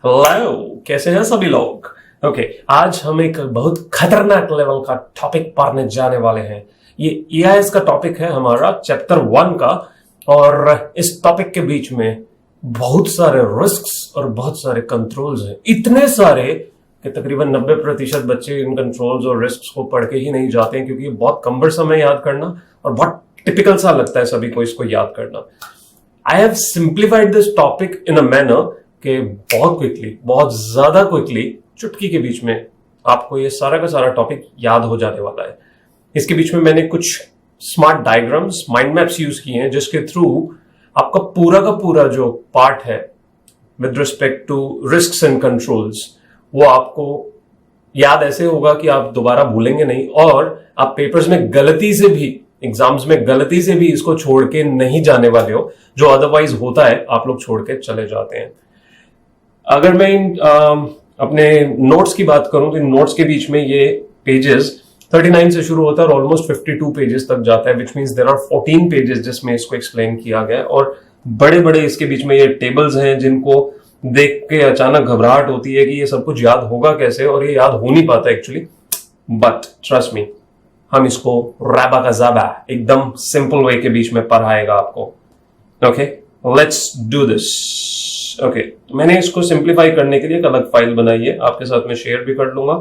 Hello, कैसे हैं सभी लोग। ओके, आज हम एक बहुत खतरनाक लेवल का टॉपिक पढ़ने जाने वाले हैं। ये ईआईएस का टॉपिक है हमारा चैप्टर 1 का। और इस टॉपिक के बीच में बहुत सारे रिस्क्स और बहुत सारे कंट्रोल्स हैं, इतने सारे कि तकरीबन 90% बच्चे इन कंट्रोल्स और रिस्क्स को पढ़ के ही नहीं जाते हैं, क्योंकि ये बहुत कम्बरसम है याद करना और बहुत टिपिकल सा लगता है सभी को इसको याद करना। I have simplified this topic in a manner कि बहुत क्विकली, बहुत ज्यादा क्विकली, चुटकी के बीच में आपको ये सारा का सारा टॉपिक याद हो जाने वाला है। इसके बीच में मैंने कुछ smart diagrams, mind maps use किए हैं, जिसके थ्रू आपका पूरा का पूरा जो पार्ट है with respect to risks and controls, वो आपको याद ऐसे होगा कि आप दोबारा भूलेंगे नहीं, और आप पेपर्स में गलती से भी, एग्जाम्स में गलती से भी इसको छोड़ के नहीं जाने वाले हो, जो अदरवाइज होता है, आप लोग छोड़ के चले जाते हैं। अगर मैं अपने नोट्स की बात करूं तो इन नोट्स के बीच में ये पेजेस 39 से शुरू होता है और ऑलमोस्ट 52 पेजेस तक जाता है, which means there are 14 pages जिसमें इसको एक्सप्लेन किया गया है। और बड़े बड़े इसके बीच में ये टेबल्स हैं जिनको देख के अचानक घबराहट होती है कि ये सब कुछ याद होगा कैसे, और ये याद हो नहीं पाता एक्चुअली। बट ट्रस्ट मी, हम इसको रैबा का ज़ाबा एकदम सिंपल वे के बीच में पढ़ाएगा आपको। Okay, let's do this. Okay, मैंने इसको सिंप्लीफाई करने के लिए एक अलग फाइल बनाई है, आपके साथ में शेयर भी कर लूंगा।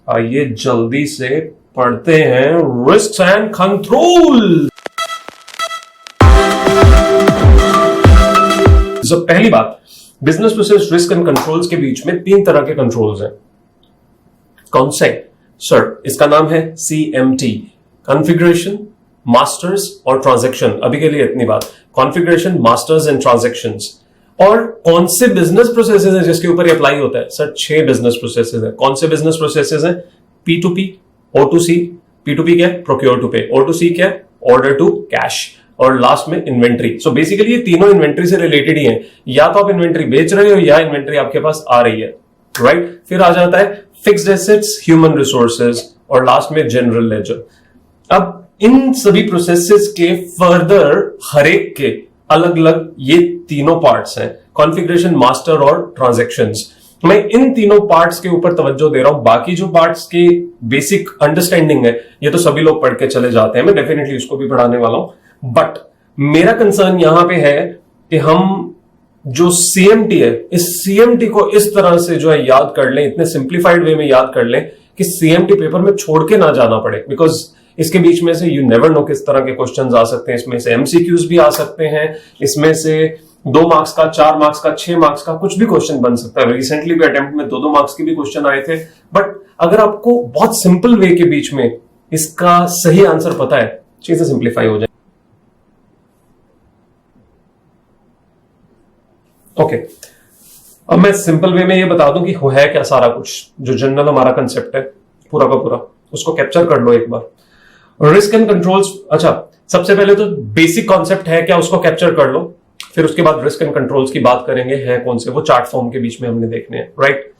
आइए जल्दी से पढ़ते हैं रिस्क एंड कंट्रोल। तो पहली बात, business process risk and controls के बीच में 3 तरह के कंट्रोल्स हैं। कौन से सर? इसका नाम है CMT, कॉन्फ़िगरेशन, मास्टर्स और ट्रांजैक्शन। अभी के लिए इतनी बात, कॉन्फ़िगरेशन, मास्टर्स एंड ट्रांजैक्शंस। और कौन से बिजनेस प्रोसेसेस हैं जिसके ऊपर ये अप्लाई होता है? सर 6 बिजनेस प्रोसेसेस हैं। कौन से बिजनेस प्रोसेसेस हैं? P2P, O2C। P2P क्या है? प्रोक्योर टू पे। O2C क्या है? Order to cash. और लास्ट में इन्वेंट्री। सो बेसिकली ये तीनों इन्वेंट्री से रिलेटेड ही हैं। या तो आप इन्वेंट्री बेच रहे हो या इन्वेंट्री आपके पास आ रही है, राइट? फिर आ जाता है फिक्स्ड एसेट्स, ह्यूमन रिसोर्सेज और लास्ट में जनरल लेजर। अब इन सभी प्रोसेसेस के फर्दर हर एक के अलग अलग ये तीनों पार्ट्स हैं, कॉन्फ़िगरेशन, मास्टर और ट्रांजैक्शंस। मैं इन तीनों पार्ट्स के ऊपर तवज्जो दे रहा हूं। बाकी जो पार्ट्स की बेसिक अंडरस्टैंडिंग है ये तो सभी लोग पढ़ के चले जाते हैं, मैं डेफिनेटली उसको भी पढ़ाने वाला हूं। बट मेरा कंसर्न यहां पे है कि हम जो CMT है, इस CMT को इस तरह से जो है याद कर लें, इतने सिंप्लीफाइड वे में याद कर लें कि CMT पेपर में छोड़ के ना जाना पड़े। बिकॉज इसके बीच में से यू नेवर नो किस तरह के क्वेश्चंस आ सकते हैं। इसमें से MCQs भी आ सकते हैं, इसमें से 2 मार्क्स का, 4 मार्क्स का, 6 मार्क्स का कुछ भी क्वेश्चन बन सकता है। रिसेंटली भी अटेम्प्ट में 2-2 मार्क्स के भी क्वेश्चन आए थे। बट अगर आपको बहुत सिंपल वे के बीच में इसका सही आंसर पता है, चीजें सिंप्लीफाई हो जाए। ओके, अब मैं सिंपल वे में ये बता दूं कि हो है क्या सारा कुछ, जो जनरल हमारा कंसेप्ट है पूरा का पूरा, उसको कैप्चर कर लो एक बार। रिस्क एंड कंट्रोल्स, अच्छा सबसे पहले तो बेसिक कॉन्सेप्ट है क्या, उसको कैप्चर कर लो। फिर उसके बाद रिस्क एंड कंट्रोल्स की बात करेंगे, है कौन से, वो चार्ट फॉर्म के बीच में हमने देखने हैं, right?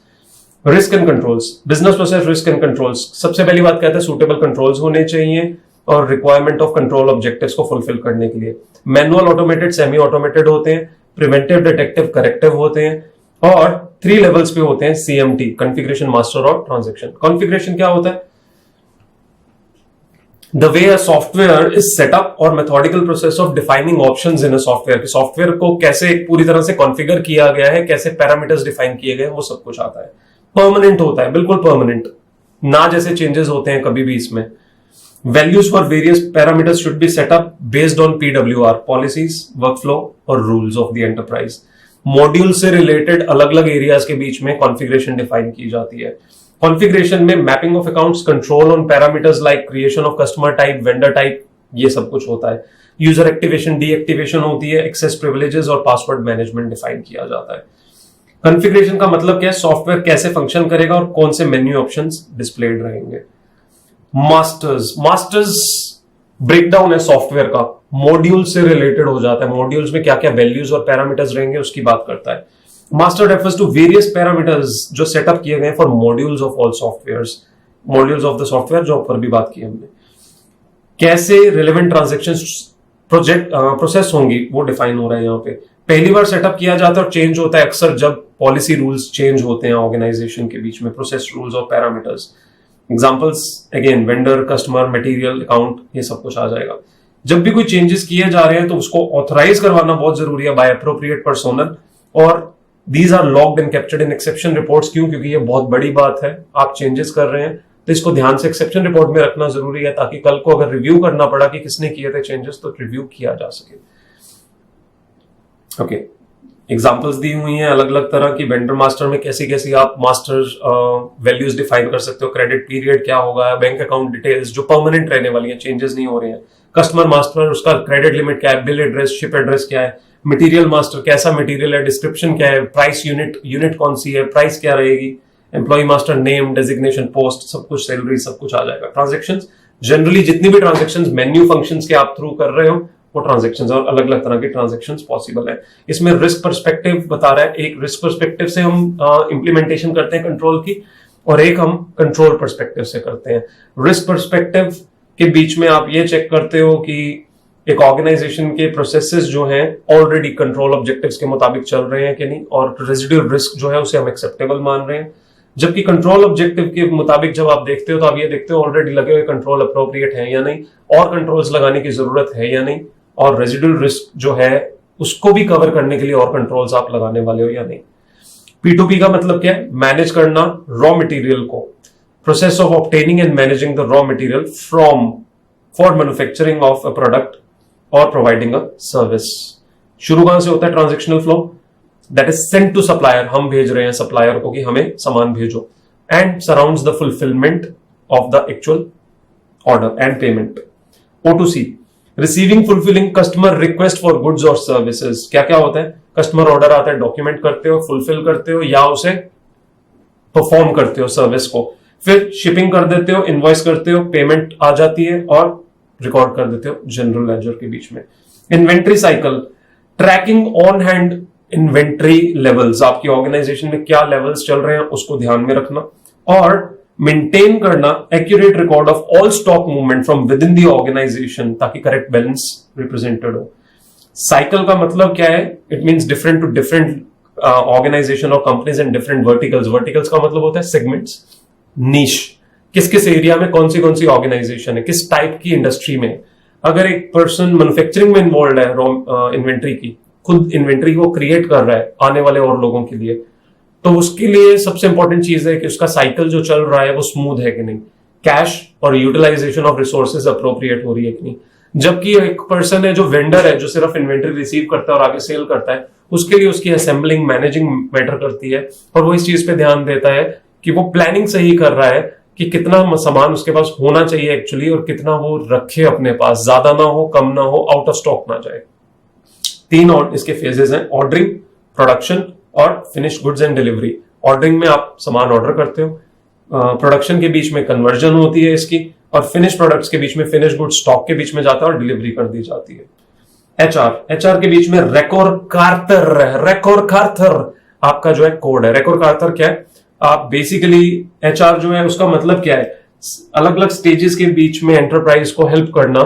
Risk and controls, business process risk and controls. सबसे पहली बात कहते हैं सूटेबल कंट्रोल्स होने चाहिए और रिक्वायरमेंट ऑफ कंट्रोल ऑब्जेक्टिव्स को फुलफिल करने के लिए। मैनुअल, ऑटोमेटेड, सेमी ऑटोमेटेड होते हैं, प्रिवेंटिव, डिटेक्टिव, करेक्टिव होते हैं। और 3 लेवल्स पे होते हैं CMT, कॉन्फ़िगरेशन, मास्टर और ट्रांजैक्शन। कॉन्फ़िगरेशन क्या होता है? The way a software is set up or methodical process of defining options in a software, कि सॉफ्टवेयर को कैसे पूरी तरह से कॉन्फ़िगर किया गया है, कैसे पैरामीटर्स डिफाइन किए गए, वो सब कुछ आता है। परमानेंट होता है, बिल्कुल परमानेंट, ना जैसे चेंजेस होते हैं कभी भी इसमें। Values for various parameters should be set up based on PWR, policies, workflow और rules of the enterprise. Module से रिलेटेड अलग अलग एरियाज के बीच में कॉन्फ़िगरेशन डिफाइन की जाती है। कॉन्फ़िगरेशन में mapping of accounts, control on parameters like creation of customer type, vendor type, ये सब कुछ होता है। यूजर एक्टिवेशन, डीएक्टिवेशन होती है, एक्सेस प्रिविलेजेस और पासवर्ड मैनेजमेंट डिफाइन किया जाता है। कॉन्फ़िगरेशन का मतलब क्या है? सॉफ्टवेयर कैसे फंक्शन करेगा और कौन से मेन्यू ऑप्शंस डिस्प्लेड रहेंगे। मास्टर्स ब्रेकडाउन है सॉफ्टवेयर का, मॉड्यूल से रिलेटेड हो जाता है, मॉड्यूल्स में क्या क्या वैल्यूज और पैरामीटर्स रहेंगे उसकी बात करता है। Master refers to various parameters जो सेटअप किए गए for modules of all softwares, modules of the software जो ऊपर भी बात की हमने। कैसे रिलेवेंट ट्रांजैक्शंस प्रोसेस होंगी वो डिफाइन हो रहा है यहाँ पे। पहली बार सेटअप किया जाता है और चेंज होता है अक्सर जब पॉलिसी रूल्स चेंज होते हैं ऑर्गेनाइजेशन के बीच में, प्रोसेस रूल्स और parameters. Examples again vendor, customer, material, account, ये सब कुछ आ जाएगा। जब भी कोई चेंजेस किए जा रहे हैं तो उसको ऑथराइज करवाना बहुत जरूरी है बाय अप्रोप्रिएट पर्सोनल, और these are logged and captured in exception reports. क्यों? क्योंकि ये बहुत बड़ी बात है, आप चेंजेस कर रहे हैं तो इसको ध्यान से एक्सेप्शन रिपोर्ट में रखना जरूरी है, ताकि कल को अगर रिव्यू करना पड़ा कि किसने किए थे चेंजेस तो रिव्यू किया जा सके। ओके, एग्जांपल्स दी हुई हैं अलग अलग तरह की। वेंडर मास्टर में कैसी कैसी आप मास्टर वैल्यूज डिफाइन कर सकते हो, क्रेडिट पीरियड क्या होगा, बैंक अकाउंट डिटेल्स जो परमानेंट रहने वाली है, चेंजेस नहीं हो रहे हैं। कस्टमर मास्टर, उसका क्रेडिट लिमिट क्या है, बिल एड्रेस, शिप एड्रेस क्या है। मटेरियल मास्टर, कैसा मटेरियल है, डिस्क्रिप्शन क्या है, प्राइस यूनिट कौन सी है, प्राइस क्या रहेगी। Employee master, name, designation, post, सब कुछ, सैलरी, सब कुछ आ जाएगा। ट्रांजेक्शंस, जनरली जितनी भी ट्रांजेक्शंस मेन्यू फंक्शंस के आप थ्रू कर रहे हो वो ट्रांजेक्शंस, और अलग अलग तरह के ट्रांजेक्शंस पॉसिबल है। इसमें रिस्क पर्सपेक्टिव बता रहा है, एक रिस्क पर्सपेक्टिव से हम इंप्लीमेंटेशन करते हैं कंट्रोल की, और एक हम कंट्रोल पर्सपेक्टिव से करते हैं। रिस्क पर्सपेक्टिव के बीच में आप ये चेक करते हो कि एक ऑर्गेनाइजेशन के प्रोसेसेस जो हैं ऑलरेडी कंट्रोल ऑब्जेक्टिव्स के मुताबिक चल रहे हैं कि नहीं, और रेजिडुअल रिस्क जो है उसे हम एक्सेप्टेबल मान रहे हैं। जबकि कंट्रोल ऑब्जेक्टिव के मुताबिक जब आप देखते हो तो आप ये देखते हो ऑलरेडी लगे हुए कंट्रोल अप्रोप्रिएट है या नहीं, और कंट्रोल्स लगाने की जरूरत है या नहीं, और रेजिडुअल रिस्क जो है उसको भी कवर करने के लिए और कंट्रोल्स आप लगाने वाले हो या नहीं। P2P का मतलब क्या है? मैनेज करना रॉ मटेरियल को, process of obtaining and managing the raw material from for manufacturing of a product और प्रोवाइडिंग अ सर्विस। शुरू कहां से होता है transactional flow? That is sent to supplier, हम भेज रहे हैं सप्लायर को कि हमें सामान भेजो, and surrounds the fulfilment of the actual order and payment. O2C, receiving fulfilling customer request for goods और सर्विसेज। क्या क्या होता है? कस्टमर ऑर्डर आता है, डॉक्यूमेंट करते हो, फुलफिल करते हो, या उसे परफॉर्म करते हो सर्विस को, फिर शिपिंग कर देते हो, इनवॉइस करते हो, पेमेंट आ जाती है और रिकॉर्ड कर देते हो जनरल लेजर के बीच में। Inventory cycle, tracking on hand inventory levels, आपकी ऑर्गेनाइजेशन में क्या लेवल्स चल रहे हैं उसको ध्यान में रखना, और मेंटेन करना accurate record of all stock movement from within the द ऑर्गेनाइजेशन, ताकि करेक्ट बैलेंस रिप्रेजेंटेड हो। साइकिल का मतलब क्या है? It means different to different organisation और companies and different verticals. Verticals का मतलब होता है सेगमेंट्स, नीश, किस किस एरिया में कौन सी ऑर्गेनाइजेशन है, किस टाइप की इंडस्ट्री में। अगर एक पर्सन मैन्युफैक्चरिंग में इन्वॉल्व है, इन्वेंट्री की, खुद इन्वेंट्री को क्रिएट कर रहा है आने वाले और लोगों के लिए, तो उसके लिए सबसे इंपॉर्टेंट चीज है कि उसका साइकिल जो चल रहा है वो स्मूथ है कि नहीं, कैश और यूटिलाइजेशन ऑफ रिसोर्सेज अप्रोप्रिएट हो रही है कि नहीं। जबकि एक पर्सन है जो वेंडर है, जो सिर्फ इन्वेंट्री रिसीव करता है और आगे सेल करता है, उसके लिए उसकी असेंबलिंग, मैनेजिंग मैटर करती है, और वो इस चीज पे ध्यान देता है कि वो प्लानिंग सही कर रहा है कि कितना सामान उसके पास होना चाहिए एक्चुअली, और कितना वो रखे अपने पास, ज्यादा ना हो, कम ना हो, आउट ऑफ स्टॉक ना जाए। 3 और इसके फेजेस हैं, ऑर्डरिंग, प्रोडक्शन और finish goods and delivery. Ordering में आप सामान ऑर्डर करते हो, प्रोडक्शन के बीच में कन्वर्जन होती है इसकी, और फिनिश प्रोडक्ट्स के बीच में फिनिश गुड्स स्टॉक के बीच में जाता है और डिलीवरी कर दी जाती है। एचआर के बीच में रेकोर-कार्तर आपका जो है कोड है। रेकोर-कार्तर क्या है? आप बेसिकली एचआर जो है उसका मतलब क्या है? अलग अलग स्टेजेस के बीच में एंटरप्राइज को हेल्प करना,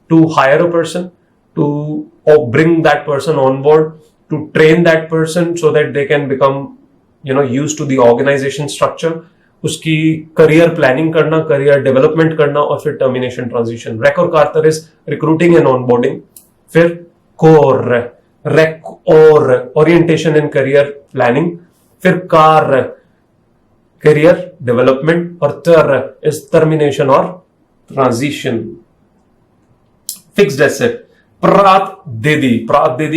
to hire a person, to bring that person on board, to train that person so that they can become used to the organisation structure, उसकी करियर प्लानिंग करना, करियर डेवलपमेंट करना, और फिर टर्मिनेशन ट्रांजिशन। रेकोर-कार्तर is recruiting and onboarding. फिर core, orientation in career planning. फिर career development, और तर इज टर्मिनेशन और ट्रांजिशन। फिक्स्ड एसेट, प्रात देदी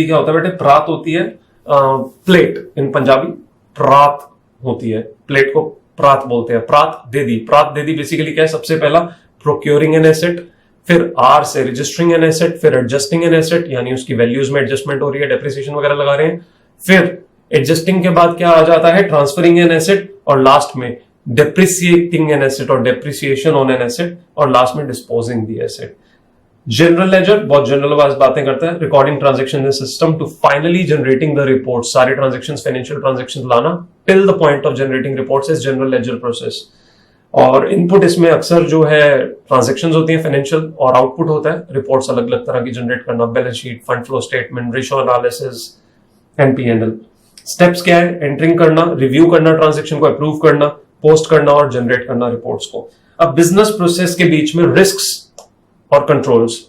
क्या होता है बेटे? प्रात होती है प्लेट, इन पंजाबी प्रात होती है, प्लेट को प्रात बोलते हैं। प्रात देदी बेसिकली क्या है? सबसे पहला प्रोक्योरिंग एन एसेट, फिर आर से रजिस्टरिंग एन एसेट, फिर एडजस्टिंग एन एसेट, यानी उसकी वैल्यूज में एडजस्टमेंट हो रही है, डेप्रिसिएशन वगैरह लगा रहे हैं। फिर एडजस्टिंग के बाद क्या आ जाता है? ट्रांसफरिंग एन एसेट, और लास्ट में डेप्रिसिएटिंग एन एसेट और डेप्रिसिएशन ऑन एन एसेट, और लास्ट में disposing the asset. General ledger बहुत जनरल बातें करता है। Recording transaction system to finally generating the report, सारे ट्रांजेक्शन, फाइनेंशियल ट्रांजेक्शन लाना till the point of generating reports is general ledger process. और input इसमें अक्सर जो है ट्रांजेक्शन होती है फाइनेंशियल, और आउटपुट होता है रिपोर्ट्स अलग अलग तरह की जनरेट करना, balance sheet, fund flow statement, ratio analysis, and P&L। Steps क्या है? एंटरिंग करना, रिव्यू करना, ट्रांजेक्शन को अप्रूव करना, पोस्ट करना और जनरेट करना रिपोर्ट्स को। अब बिजनेस प्रोसेस के बीच में रिस्क्स और कंट्रोल्स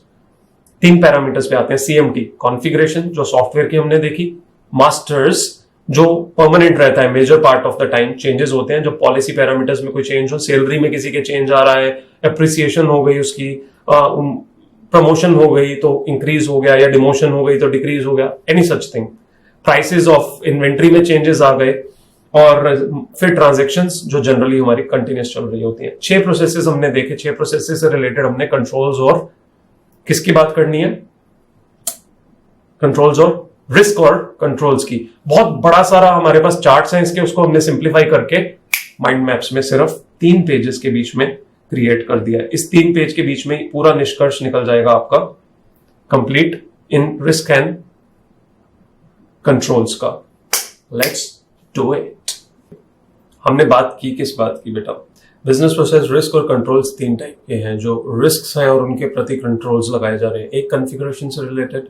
3 पैरामीटर्स पे आते हैं। सीएमटी कॉन्फ़िगरेशन जो सॉफ्टवेयर की हमने देखी, मास्टर्स जो परमानेंट रहता है, major part of the time changes होते हैं, जो पॉलिसी पैरामीटर्स में कोई चेंज हो, सैलरी में किसी के चेंज आ रहा है, एप्रिसिएशन हो गई उसकी, प्रमोशन हो गई तो इंक्रीज हो गया या डिमोशन हो गई तो डिक्रीज हो गया, any such thing. Prices of inventory में चेंजेस आ गए, और फिर ट्रांजैक्शंस जो जनरली हमारी कंटिन्यूस चल रही होती हैं। 6 प्रोसेसेस हमने देखे, 6 प्रोसेसेस से रिलेटेड हमने कंट्रोल्स और किसकी बात करनी है? कंट्रोल्स और रिस्क और कंट्रोल्स की। बहुत बड़ा सारा हमारे पास चार्ट्स हैं इसके, उसको हमने सिंप्लीफाई करके माइंड मैप्स में सिर्फ 3 पेजेस के बीच में क्रिएट कर दिया है। इस 3 पेज के बीच में पूरा निष्कर्ष निकल जाएगा आपका complete in risk and controls का। Let's do it. हमने बात की किस बात की बेटा? बिजनेस प्रोसेस, रिस्क और कंट्रोल्स 3 टाइप के हैं जो रिस्क हैं और उनके प्रति कंट्रोल्स लगाए जा रहे हैं। एक कॉन्फ़िगरेशन से रिलेटेड,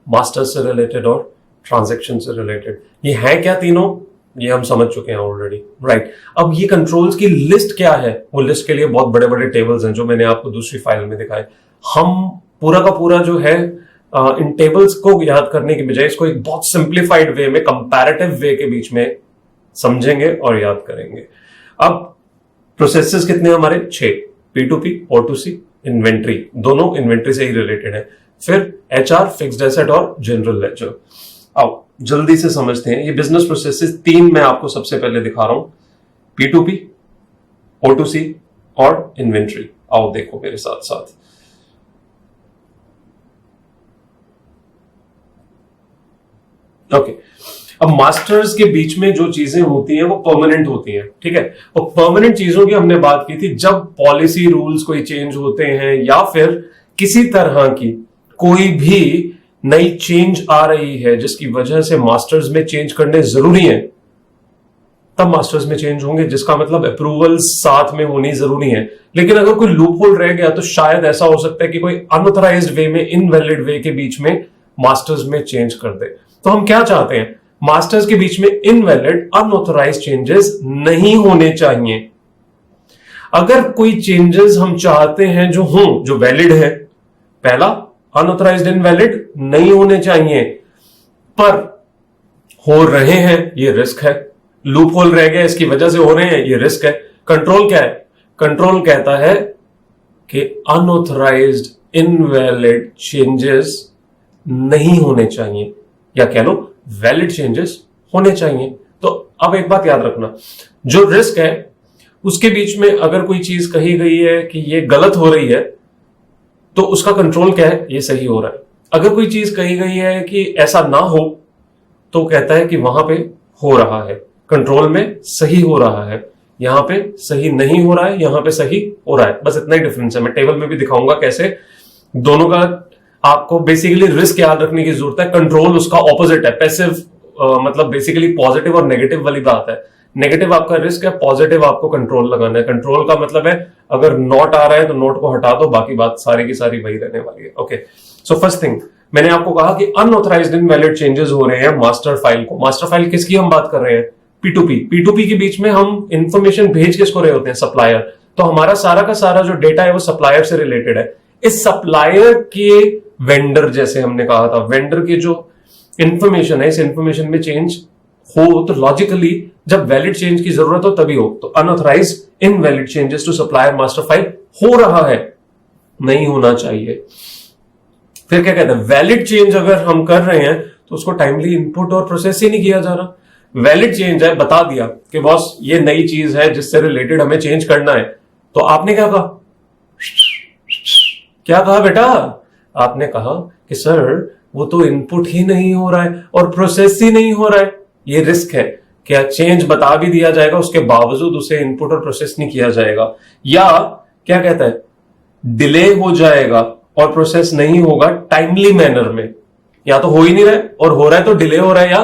मास्टर से रिलेटेड और ट्रांजैक्शन से रिलेटेड। ये है क्या तीनों? ये हम समझ चुके हैं ऑलरेडी, राइट। अब ये कंट्रोल्स की लिस्ट क्या है? वो लिस्ट के लिए बहुत बड़े बड़े टेबल्स हैं जो मैंने आपको दूसरी फाइल में दिखाए। हम पूरा का पूरा जो है इन टेबल्स को याद करने की बजाय इसको एक बहुत सिंप्लीफाइड वे में, कंपैरेटिव वे के बीच में समझेंगे और याद करेंगे। अब प्रोसेसेस कितने हमारे? 6। P2P, O2C, इन्वेंट्री, दोनों इन्वेंट्री से ही रिलेटेड है। फिर HR, फिक्स्ड एसेट और जनरल लेजर। आओ जल्दी से समझते हैं। ये बिजनेस प्रोसेसेस 3 मैं आपको सबसे पहले दिखा रहा हूं, P2P, O2C और इन्वेंट्री। आओ देखो मेरे साथ साथ। ओके, अब मास्टर्स के बीच में जो चीजें होती हैं वो परमानेंट होती हैं, ठीक है। और परमानेंट चीजों की हमने बात की थी जब पॉलिसी रूल्स कोई चेंज होते हैं या फिर किसी तरह की कोई भी नई चेंज आ रही है जिसकी वजह से मास्टर्स में चेंज करने जरूरी है, तब मास्टर्स में चेंज होंगे, जिसका मतलब अप्रूवल साथ में होनी जरूरी है। लेकिन अगर कोई लूप होल रह गया तो शायद ऐसा हो सकता है कि कोई अनऑथराइज्ड वे में, इनवैलिड वे के बीच में मास्टर्स में चेंज कर दे। तो हम क्या चाहते हैं? मास्टर्स के बीच में इनवैलिड, अनऑथराइज्ड चेंजेस नहीं होने चाहिए। अगर कोई चेंजेस हम चाहते हैं जो वैलिड है, पहला अनऑथराइज्ड, इनवैलिड नहीं होने चाहिए, पर हो रहे हैं, ये रिस्क है। लूप होल रह गया, इसकी वजह से हो रहे हैं, ये रिस्क है। कंट्रोल क्या है? कंट्रोल कहता है कि अनऑथराइज्ड, इनवैलिड चेंजेस नहीं होने चाहिए, या कह लो वैलिड चेंजेस होने चाहिए। तो अब एक बात याद रखना, जो रिस्क है उसके बीच में अगर कोई चीज कही गई है कि ये गलत हो रही है तो उसका कंट्रोल क्या है? ये सही हो रहा है। अगर कोई चीज कही गई है कि ऐसा ना हो तो कहता है कि वहां पे हो रहा है, कंट्रोल में सही हो रहा है। यहां पे सही नहीं हो रहा है, यहां पे सही हो रहा है, बस इतना ही डिफरेंस है। मैं टेबल में भी दिखाऊंगा कैसे दोनों का आपको बेसिकली रिस्क याद रखने की जरूरत है। कंट्रोल उसका ऑपोजिट है, पैसिव, मतलब बेसिकली पॉजिटिव और नेगेटिव वाली बात है। नेगेटिव आपका रिस्क है, पॉजिटिव आपको कंट्रोल लगाना है। कंट्रोल का मतलब है अगर नोट आ रहा है तो नोट को हटा दो, बाकी बात सारी की सारी वही रहने वाली है। ओके, सो फर्स्ट थिंग मैंने आपको कहा कि अनऑथराइज्ड इनवैलिड चेंजेस हो रहे हैं मास्टर फाइल को। मास्टर फाइल किसकी हम बात कर रहे हैं? P2P। P2P के बीच में हम इंफॉर्मेशन भेज किसको रहे होते हैं? सप्लायर। तो हमारा सारा का सारा जो डेटा है वो सप्लायर से रिलेटेड है। इस सप्लायर के वेंडर, जैसे हमने कहा था, वेंडर की जो इंफॉर्मेशन है, इस इंफॉर्मेशन में चेंज हो तो लॉजिकली जब वैलिड चेंज की जरूरत हो तभी हो। तो unauthorised invalid changes to supplier master file हो रहा है, नहीं होना चाहिए। फिर क्या कहते हैं? वैलिड चेंज अगर हम कर रहे हैं तो उसको टाइमली इनपुट और प्रोसेस ही नहीं किया जा रहा। वैलिड चेंज है, बता दिया कि बॉस ये नई चीज है जिससे रिलेटेड हमें चेंज करना है, तो आपने क्या कहा? क्या कहा बेटा? आपने कहा कि सर वो तो इनपुट ही नहीं हो रहा है और प्रोसेस ही नहीं हो रहा है, ये रिस्क है। क्या चेंज बता भी दिया जाएगा उसके बावजूद उसे इनपुट और प्रोसेस नहीं किया जाएगा? या क्या कहता है? डिले हो जाएगा और प्रोसेस नहीं होगा टाइमली मैनर में। या तो हो ही नहीं रहा है, और हो रहा है तो डिले हो रहा है, या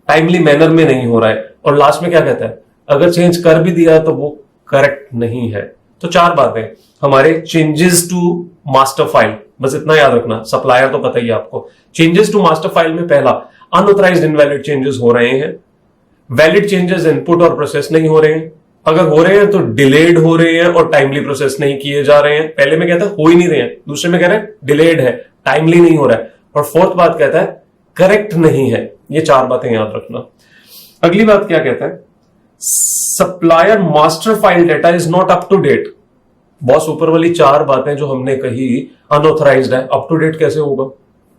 टाइमली मैनर में नहीं हो रहा है। और लास्ट में क्या कहता है? अगर चेंज कर भी दिया तो वो करेक्ट नहीं है। तो 4 बातें हमारे चेंजेस टू मास्टर फाइल, बस इतना याद रखना। सप्लायर तो पता ही है आपको। चेंजेस टू मास्टर फाइल में पहला, अनऑथराइज्ड इनवैलिड चेंजेस हो रहे हैं, वैलिड चेंजेस इनपुट और प्रोसेस नहीं हो रहे हैं, अगर हो रहे हैं तो डिलेड हो रहे हैं और टाइमली प्रोसेस नहीं किए जा रहे हैं। पहले में कहता है हो ही नहीं रहे हैं, दूसरे में कह रहे हैं डिलेड है, टाइमली नहीं हो रहा है, और फोर्थ बात कहता है करेक्ट नहीं है। ये 4 बातें याद रखना। अगली बात क्या कहता है, supplier master file data is not up to date. Boss ऊपर वाली 4 बातें जो हमने कही अनऑथराइज्ड है, अप टू डेट कैसे होगा?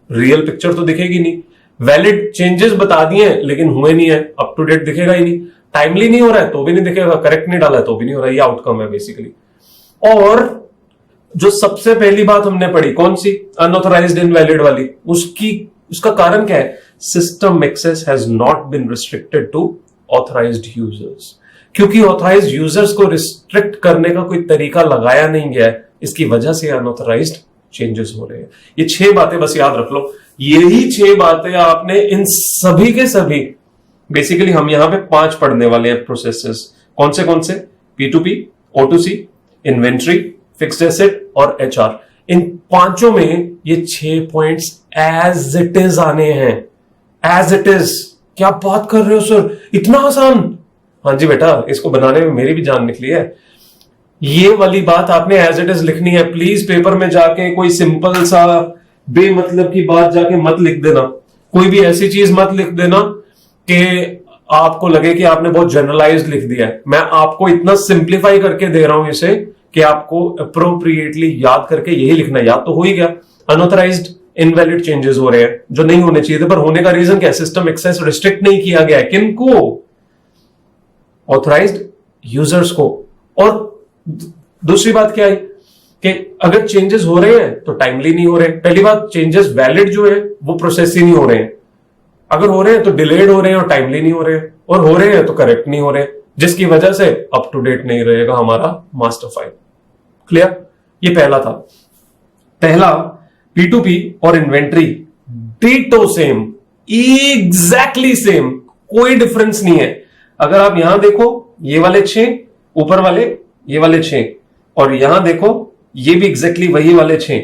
रियल पिक्चर तो दिखेगी नहीं। वैलिड चेंजेस बता दिए लेकिन हुए नहीं है, अप टू डेट दिखेगा ही नहीं। टाइमली नहीं हो रहा है तो भी नहीं दिखेगा, करेक्ट नहीं डाला है तो भी नहीं हो रहा है। ये आउटकम है बेसिकली। और जो सबसे पहली बात हमने पढ़ी कौन सी, अनऑथराइज्ड इनवैलिड वाली, उसका कारण क्या है, system access has not been restricted to authorised users. क्योंकि ऑथराइज्ड यूजर्स को रिस्ट्रिक्ट करने का कोई तरीका लगाया नहीं गया है, इसकी वजह से अनऑथराइज्ड चेंजेस हो रहे हैं। ये 6 बातें बस याद रख लो। यही 6 बातें आपने इन सभी के सभी, बेसिकली हम यहां पे 5 पढ़ने वाले हैं प्रोसेसेस। कौन से? P2P, O2C, inventory, fixed asset और HR। इन 5 में ये 6 पॉइंट्स एज इट इज आने हैं। As it is. क्या बात कर रहे हो सर, इतना आसान? हाँ जी बेटा, इसको बनाने में मेरी भी जान निकली है। ये वाली बात आपने एज इट इज लिखनी है। प्लीज पेपर में जाके कोई सिंपल सा बेमतलब की बात जाके मत लिख देना। कोई भी ऐसी चीज मत लिख देना कि आपको लगे कि आपने बहुत जनरलाइज्ड लिख दिया है। मैं आपको इतना सिंप्लीफाई करके दे रहा हूं इसे कि आपको अप्रोप्रिएटली याद करके यही लिखना। याद तो हो ही गया, अनऑथराइज्ड इनवैलिड चेंजेस हो रहे हैं जो नहीं होने चाहिए थे, पर होने का रीजन क्या है, सिस्टम एक्सेस रिस्ट्रिक्ट नहीं किया गया है। किनको? ऑथराइज्ड यूजर्स को। और दूसरी बात क्या है कि अगर चेंजेस हो रहे हैं तो टाइमली नहीं हो रहे। पहली बात, चेंजेस वैलिड जो है वो प्रोसेस ही नहीं हो रहे हैं। अगर हो रहे हैं तो डिलेड हो रहे हैं और टाइमली नहीं हो रहे हैं, और हो रहे हैं तो करेक्ट नहीं हो रहे हैं, जिसकी वजह से अप टू डेट नहीं रहेगा हमारा मास्टर फाइल। क्लियर? ये पहला था। पहला, P2P और inventory ditto same, exactly same, कोई डिफरेंस नहीं है। अगर आप यहां देखो, ये वाले 6, ऊपर वाले ये वाले 6, और यहां देखो ये भी एग्जैक्टली वही वाले 6,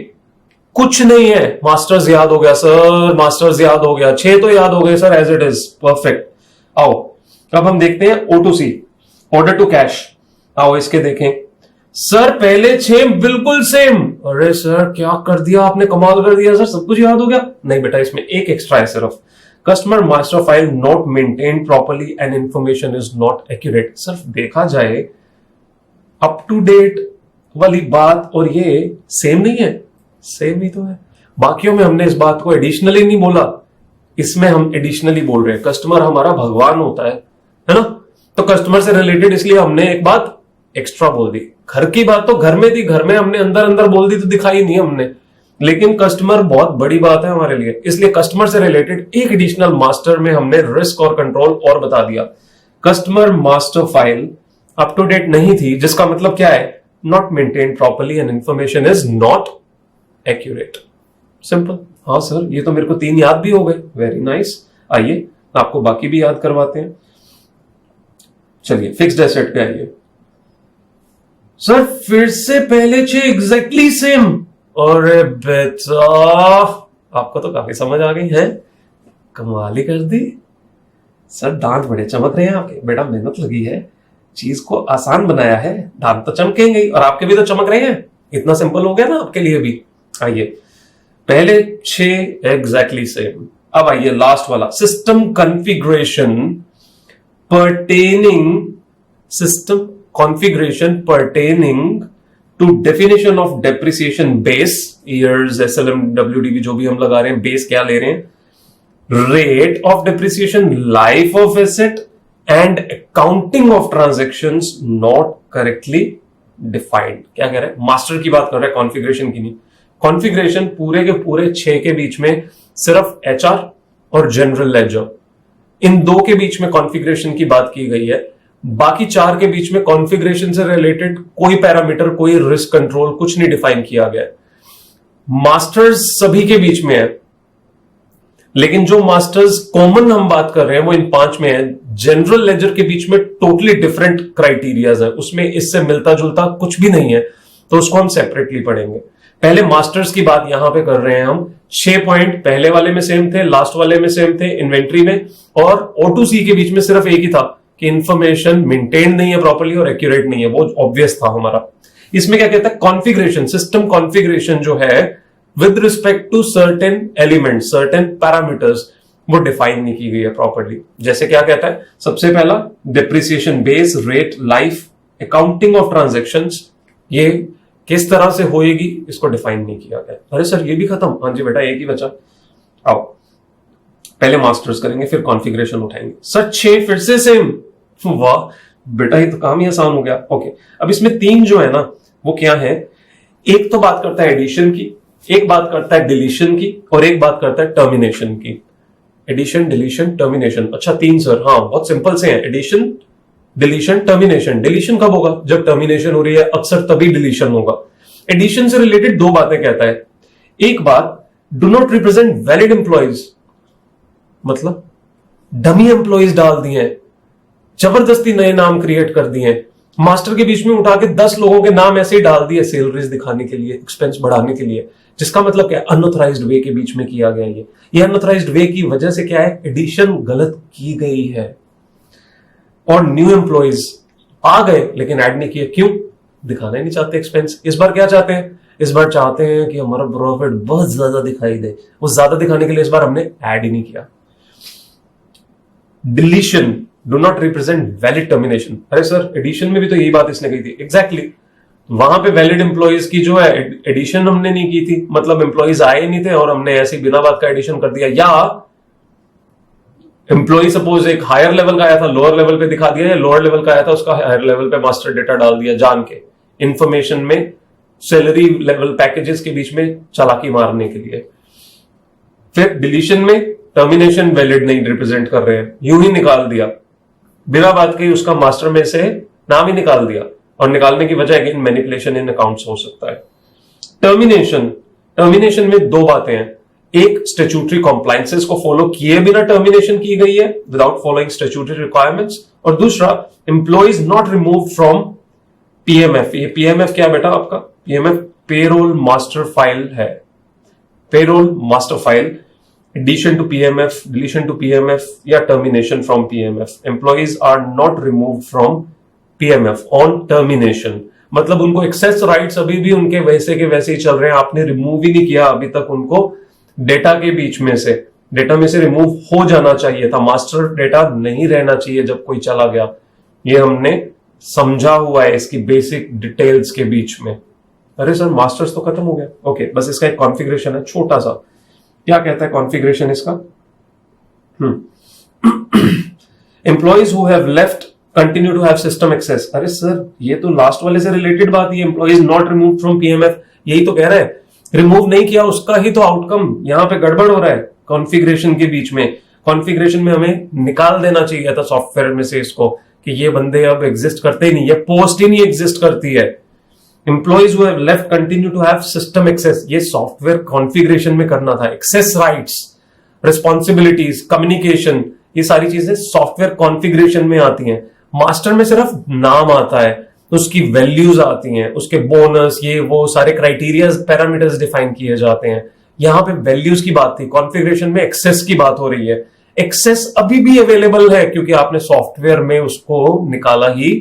कुछ नहीं है। मास्टर्स याद हो गया सर, मास्टर्स याद हो गया, 6 तो याद हो गए sir, as it is perfect. आओ अब हम देखते हैं O2C, ऑर्डर टू कैश। आओ इसके देखें सर, पहले 6 बिल्कुल सेम। अरे सर क्या कर दिया आपने, कमाल कर दिया सर, सब कुछ याद हो गया। नहीं बेटा, इसमें एक एक्स्ट्रा है सिर्फ, customer master file not maintain properly and information is not accurate. सिर्फ देखा जाए अप टू डेट वाली बात और ये सेम नहीं है, सेम ही तो है। बाकियों में हमने इस बात को एडिशनली नहीं बोला, इसमें हम एडिशनली बोल रहे हैं। कस्टमर हमारा भगवान होता है ना, तो कस्टमर से रिलेटेड इसलिए हमने एक बात एक्स्ट्रा बोल दी। घर की बात तो घर में थी, घर में हमने अंदर अंदर बोल दी तो दिखाई नहीं हमने, लेकिन कस्टमर बहुत बड़ी बात है हमारे लिए, इसलिए कस्टमर से रिलेटेड एक एडिशनल मास्टर में हमने रिस्क और कंट्रोल और बता दिया। Customer master file up to date नहीं थी, जिसका मतलब क्या है, not maintain properly and information is not accurate. Simple. हाँ सर, ये तो मेरे को 3 याद भी हो गए, वेरी नाइस। आइए आपको बाकी भी याद करवाते हैं। चलिए फिक्स्ड एसेट पे आइए। सर फिर से पहले 6 एग्जैक्टली सेम। अरे बेटा, आपको तो काफी समझ आ गई है, कमाल ही कर दी सर। दांत बड़े चमक रहे हैं आपके, बेटा मेहनत लगी है, चीज को आसान बनाया है, दांत तो चमकेंगे ही, और आपके भी तो चमक रहे हैं। इतना सिंपल हो गया ना आपके लिए भी। आइए, पहले 6 एग्जैक्टली सेम। अब आइए लास्ट वाला, system configuration pertaining, system configuration pertaining to definition of depreciation base, years, SLM, WDV जो भी हम लगा रहे हैं, बेस क्या ले रहे हैं, rate of depreciation, life of asset and accounting of transactions not correctly defined. क्या कह रहे हैं, मास्टर की बात कर रहे हैं, कॉन्फ़िगरेशन की नहीं। कॉन्फ़िगरेशन पूरे के पूरे 6 के बीच में सिर्फ HR और जनरल लेजर, इन 2 के बीच में कॉन्फ़िगरेशन की बात की गई है। बाकी 4 के बीच में कॉन्फ़िगरेशन से रिलेटेड कोई पैरामीटर, कोई रिस्क कंट्रोल, कुछ नहीं डिफाइन किया गया है। मास्टर्स सभी के बीच में है, लेकिन जो मास्टर्स कॉमन हम बात कर रहे हैं वो इन 5 में है। जनरल लेजर के बीच में टोटली डिफरेंट क्राइटेरियाज है, उसमें इससे मिलता जुलता कुछ भी नहीं है, तो उसको हम सेपरेटली पढ़ेंगे। पहले मास्टर्स की बात यहां पे कर रहे हैं हम 6 पॉइंट पहले वाले में सेम थे, लास्ट वाले में सेम थे इन्वेंट्री में, और O2C के बीच में सिर्फ एक ही था कि इंफॉर्मेशन मेंटेन नहीं है प्रॉपर्ली और एक्यूरेट नहीं है, वो ऑब्वियस था हमारा। इसमें क्या कहता है, कॉन्फ़िगरेशन, सिस्टम कॉन्फ़िगरेशन जो है with respect to certain element, certain parameters, वो डिफाइन नहीं की गई है प्रॉपर्ली। जैसे क्या कहता है, सबसे पहला depreciation base, rate, life, accounting of transactions, ये किस तरह से होएगी इसको डिफाइन नहीं किया गया। अरे सर ये भी खत्म? हाँ जी बेटा एक ही बचा। आओ पहले मास्टर्स करेंगे फिर कॉन्फ़िगरेशन उठाएंगे। सर 6 फिर से सेम? वाह बेटा ये तो काम ही आसान हो गया। ओके, अब इसमें 3 जो है ना वो क्या है, एक तो बात करता है एडिशन की, एक बात करता है डिलीशन की, और एक बात करता है टर्मिनेशन की। Addition, deletion, termination. अच्छा 3 सर, हाँ बहुत सिंपल से हैं, एडिशन, डिलीशन, टर्मिनेशन। डिलीशन कब होगा? जब टर्मिनेशन हो रही है, अक्सर तभी डिलीशन होगा। एडिशन से रिलेटेड 2 बातें कहता है। एक बात, do not represent valid employees, मतलब डमी एम्प्लॉइज डाल दिए हैं, जबरदस्ती नए नाम क्रिएट कर दिए हैं, मास्टर के बीच में उठा के 10 लोगों के नाम ऐसे ही डाल दिए सैलरीज दिखाने के लिए, एक्सपेंस बढ़ाने के लिए, जिसका मतलब क्या है, अनऑथराइज्ड वे के बीच में किया गया। ये अनऑथराइज्ड वे की वजह से क्या है, एडिशन गलत की गई है। और न्यू एम्प्लॉइज आ गए लेकिन ऐड नहीं किए, क्यों? दिखाना ही नहीं चाहते एक्सपेंस। इस बार क्या चाहते हैं? इस बार चाहते हैं कि हमारा प्रॉफिट बहुत ज्यादा दिखाई दे, वो ज्यादा दिखाने के लिए इस बार हमने ऐड ही नहीं किया। Deletion, do not represent valid termination. अरे सर एडिशन में भी तो यही बात इसने कही थी। एग्जैक्टली वहां पे वैलिड एम्प्लॉइज की जो है एडिशन हमने नहीं की थी, मतलब एम्प्लॉइज आए नहीं थे और हमने ऐसे बिना बात का एडिशन कर दिया। या एम्प्लॉय सपोज एक हायर लेवल का आया था, लोअर लेवल पे दिखा दिया, या लोअर लेवल का आया था उसका हायर लेवल पे मास्टर डेटा डाल दिया जान के, इंफॉर्मेशन में सैलरी लेवल पैकेजेस के बीच में चालाकी मारने के लिए। फिर डिलीशन में टर्मिनेशन वैलिड नहीं रिप्रेजेंट कर रहे हैं, यूं ही निकाल दिया बिना बात के, उसका मास्टर में से नाम ही निकाल दिया, और निकालने की वजह अगेन मैनिपुलेशन इन अकाउंट्स हो सकता है। टर्मिनेशन में 2 बातें हैं, एक स्टैट्यूटरी कॉम्प्लायंसेस को फॉलो किए बिना टर्मिनेशन की गई है, विदाउट फॉलोइंग स्टैट्यूटरी रिक्वायरमेंट्स, और दूसरा employees not remove from PMF. ये पीएमएफ क्या बेटा आपका? पीएमएफ पेरोल मास्टर फाइल है, payroll master file. Addition to PMF, deletion to PMF या termination from PMF, employees are not remove from PMF on termination, मतलब उनको एक्सेस राइट्स अभी भी उनके वैसे के वैसे ही चल रहे हैं, आपने रिमूव ही नहीं किया अभी तक उनको डेटा के बीच में से, डेटा में से रिमूव हो जाना चाहिए था, मास्टर डेटा नहीं रहना चाहिए जब कोई चला गया। ये हमने समझा हुआ है इसकी बेसिक डिटेल्स के बीच में। अरे सर मास्टर्स तो खत्म हो गया। ओके, बस इसका एक कॉन्फ़िगरेशन है छोटा सा। क्या कहता है कॉन्फ़िगरेशन इसका? Employees who have left continue to have system access. अरे सर ये तो लास्ट वाले से रिलेटेड बात ही, employees not remove from PMF, यही तो कह रहा है, रिमूव नहीं किया उसका ही तो आउटकम यहां पे गड़बड़ हो रहा है कॉन्फ़िगरेशन के बीच में। कॉन्फ़िगरेशन में हमें निकाल देना चाहिए था सॉफ्टवेयर में से इसको कि ये बंदे अब एग्जिस्ट करते ही नहीं, ये पोस्ट ही नहीं एग्जिस्ट करती है। Employees who have left continue to have system access, ये सॉफ्टवेयर कॉन्फ़िगरेशन में करना था। एक्सेस राइट्स, रिस्पॉन्सिबिलिटीज, कम्युनिकेशन, ये सारी चीजें सॉफ्टवेयर कॉन्फ़िगरेशन में आती हैं। मास्टर में सिर्फ नाम आता है, उसकी वैल्यूज आती हैं, उसके बोनस, ये वो सारे क्राइटेरिया पैरामीटर्स डिफाइन किए जाते हैं। यहां पे वैल्यूज की बात थी, कॉन्फ़िगरेशन में एक्सेस की बात हो रही है। एक्सेस अभी भी अवेलेबल है क्योंकि आपने सॉफ्टवेयर में उसको निकाला ही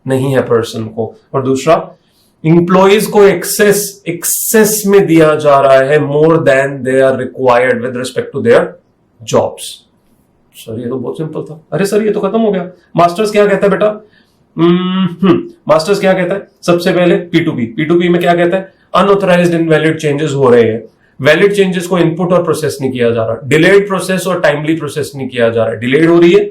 नहीं है पर्सन को। और दूसरा, इंप्लॉइज को एक्सेस में दिया जा रहा है more than they are required with respect to their jobs. Sir ये तो बहुत सिंपल था। अरे सर ये तो खत्म हो गया। मास्टर्स क्या कहता है बेटा? मास्टर्स क्या कहता है? सबसे पहले P2P में क्या कहता है? अनऑथराइज्ड इनवैलिड चेंजेस हो रहे हैं, वैलिड चेंजेस को इनपुट और प्रोसेस नहीं किया जा रहा, डिलेड प्रोसेस और टाइमली प्रोसेस नहीं किया जा रहा है, डिलेड हो रही है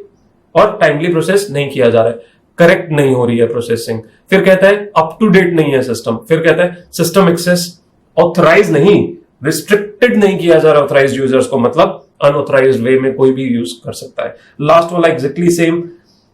और टाइमली प्रोसेस नहीं किया जा रहा है, करेक्ट नहीं हो रही है प्रोसेसिंग। फिर कहता है अप टू डेट नहीं है सिस्टम। फिर कहता है सिस्टम एक्सेस ऑथराइज नहीं, रिस्ट्रिक्टेड नहीं किया जा रहा ऑथराइज्ड यूजर्स को, मतलब अनऑथराइज्ड वे में कोई भी यूज कर सकता है। लास्ट वाला एग्जैक्टली सेम,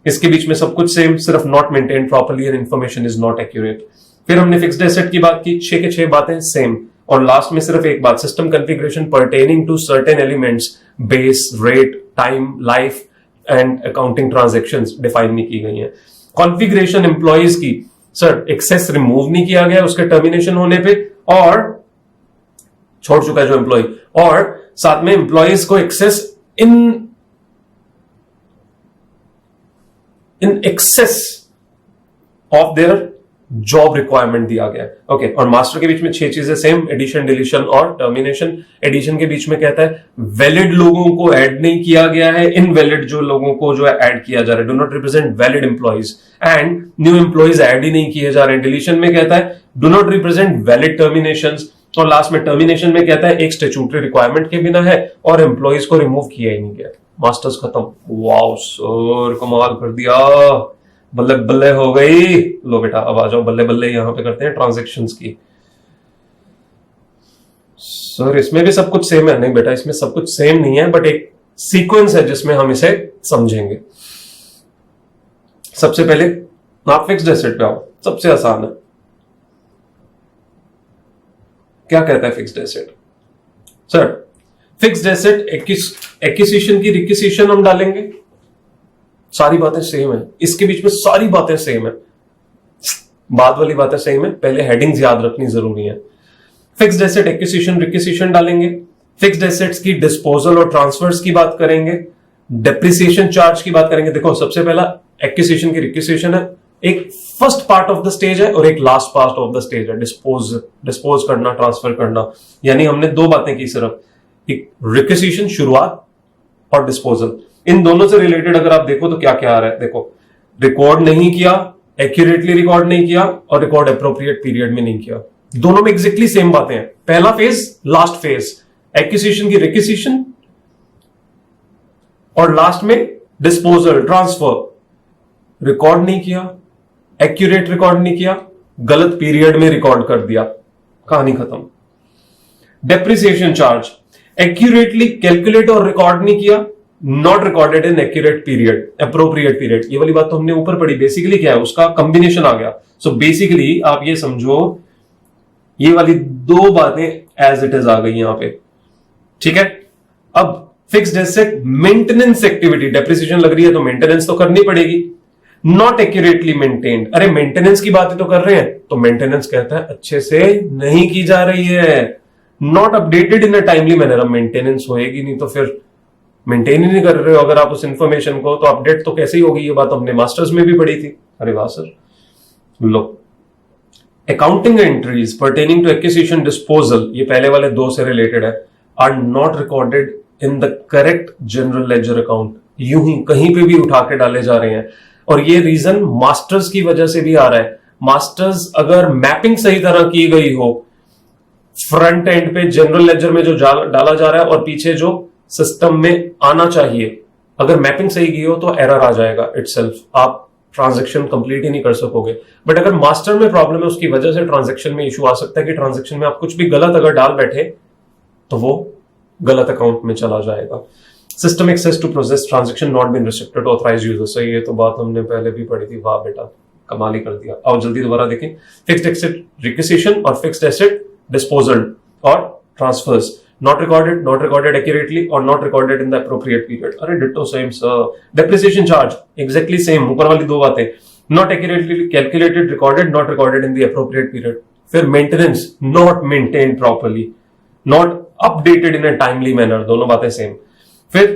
इसके बीच में सब कुछ सेम, सिर्फ not maintain properly and information is not accurate. फिर हमने फिक्स्ड एसेट की बात की, 6 के 6 बातें सेम, और लास्ट में सिर्फ एक बात, system configuration pertaining to certain elements, base, rate, time, life and accounting transactions define नहीं की गई है। कॉन्फ़िगरेशन एम्प्लॉइज की, सर एक्सेस रिमूव नहीं किया गया उसके टर्मिनेशन होने पे, और छोड़ चुका है जो एम्प्लॉय, और साथ में एम्प्लॉयज को access in excess of their job requirement दिया गया है। ओके, और मास्टर के बीच में 6 चीजें सेम, एडिशन, डिलीशन और टर्मिनेशन। एडिशन के बीच में कहता है वैलिड लोगों को ऐड नहीं किया गया है, इनवैलिड जो लोगों को जो है ऐड किया जा रहा है, do not represent valid employees, and new employees add ही नहीं किए जा रहे हैं। डिलीशन में कहता है do not represent valid terminations, और लास्ट में टर्मिनेशन में कहता है एक स्टैट्यूटरी रिक्वायरमेंट के बिना है और एम्प्लॉइज को रिमूव किया ही नहीं गया। मास्टर्स खत्म। वाओ सर, कमाल कर दिया, बल्ले बल्ले हो गई। लो बेटा अब आ जाओ, बल्ले बल्ले यहां पे करते हैं ट्रांजैक्शंस की। सर इसमें भी सब कुछ सेम है? नहीं बेटा, इसमें सब कुछ सेम नहीं है, बट एक सीक्वेंस है जिसमें हम इसे समझेंगे। सबसे पहले आप फिक्स्ड एसेट पे आओ, सबसे आसान है। क्या कहता है fixed asset? Sir fixed asset acquisition की रिक्विजिशन हम डालेंगे, सारी बातें सेम है, इसके बीच में सारी बातें सेम है, बाद वाली बातें सेम है, पहले हेडिंग्स याद रखनी जरूरी है। फिक्स्ड एसेट एक्विजिशन रिक्विजिशन डालेंगे, फिक्स्ड एसेट्स की डिस्पोजल और ट्रांसफर्स की बात करेंगे, डेप्रिसिएशन चार्ज की बात करेंगे। देखो सबसे पहला एक्विजिशन की रिक्विजिशन है, एक first part of the stage है और एक last part of the stage है, डिस्पोज करना, ट्रांसफर करना। यानी हमने 2 बातें की सिर्फ, एक रिक्विजिशन शुरुआत और डिस्पोजल। इन दोनों से रिलेटेड अगर आप देखो तो क्या क्या आ रहा है, देखो रिकॉर्ड नहीं किया, एक्यूरेटली रिकॉर्ड नहीं किया, और रिकॉर्ड एप्रोप्रिएट पीरियड में नहीं किया। दोनों में एग्जैक्टली सेम बातें हैं। पहला फेज, लास्ट फेज, एक्विजिशन की रिक्विजिशन, और लास्ट में डिस्पोजल, ट्रांसफर। रिकॉर्ड नहीं किया, एक्यूरेट रिकॉर्ड नहीं किया, गलत पीरियड में रिकॉर्ड कर दिया, कहानी खत्म। डेप्रिसिएशन चार्ज, एक्यूरेटली कैलकुलेट और रिकॉर्ड नहीं किया, not recorded in accurate period, appropriate period. ये वाली बात तो हमने ऊपर पढ़ी। बेसिकली क्या है, उसका कॉम्बिनेशन आ गया। सो बेसिकली आप ये समझो, ये वाली 2 बातें एज इट इज आ गई यहां पे, ठीक है। अब fixed asset maintenance activity, depreciation लग रही है तो मेंटेनेंस तो करनी पड़ेगी। नॉट एक्यूरेटली मेंटेन्ड, अरे मेंटेनेंस की बातें तो कर रहे हैं, तो मेंटेनेंस कहता है अच्छे से नहीं की जा रही है। Not updated in a timely manner, अब मेंटेनेंस होएगी नहीं तो फिर मेंटेन ही नहीं कर रहे हो अगर आप उस इंफॉर्मेशन को, तो अपडेट तो कैसे ही होगी। ये बात हमने मास्टर्स में भी पढ़ी थी। अरे वाह सर। लो, accounting entries pertaining to acquisition disposal, ये पहले वाले 2 से रिलेटेड है, are not recorded in the correct general ledger account. यूं ही कहीं पे भी उठा के डाले जा रहे हैं, और ये रीजन मास्टर्स की वजह से भी आ रहा है। मास्टर्स अगर मैपिंग सही तरह की गई हो, फ्रंट एंड पे जनरल लेजर में जो डाला जा रहा है और पीछे जो सिस्टम में आना चाहिए, अगर मैपिंग सही की हो तो एरर आ जाएगा इटसेल्फ, आप ट्रांजैक्शन कंप्लीट ही नहीं कर सकोगे। बट अगर मास्टर में प्रॉब्लम है, उसकी वजह से ट्रांजैक्शन में इशू आ सकता है कि ट्रांजैक्शन में आप कुछ भी गलत अगर डाल बैठे तो वो गलत अकाउंट में चला जाएगा। System access to process transaction not been restricted to authorised users, सही, ये तो बात हमने पहले भी पढ़ी थी। वाह बेटा, कमाल ही कर दिया। आओ जल्दी दोबारा देखें। फिक्स्ड एसेट रिक्विजिशन और फिक्स्ड एसेट डिस्पोजल और transverse, not recorded accurately or not recorded in the appropriate period। अरे ditto same sir. Depreciation charge exactly same, ऊपर वाली 2 बातें, not accurately calculated, recorded, not recorded in the appropriate period। फिर maintenance, not maintained properly, not updated in a timely manner, दोनों बातें same. फिर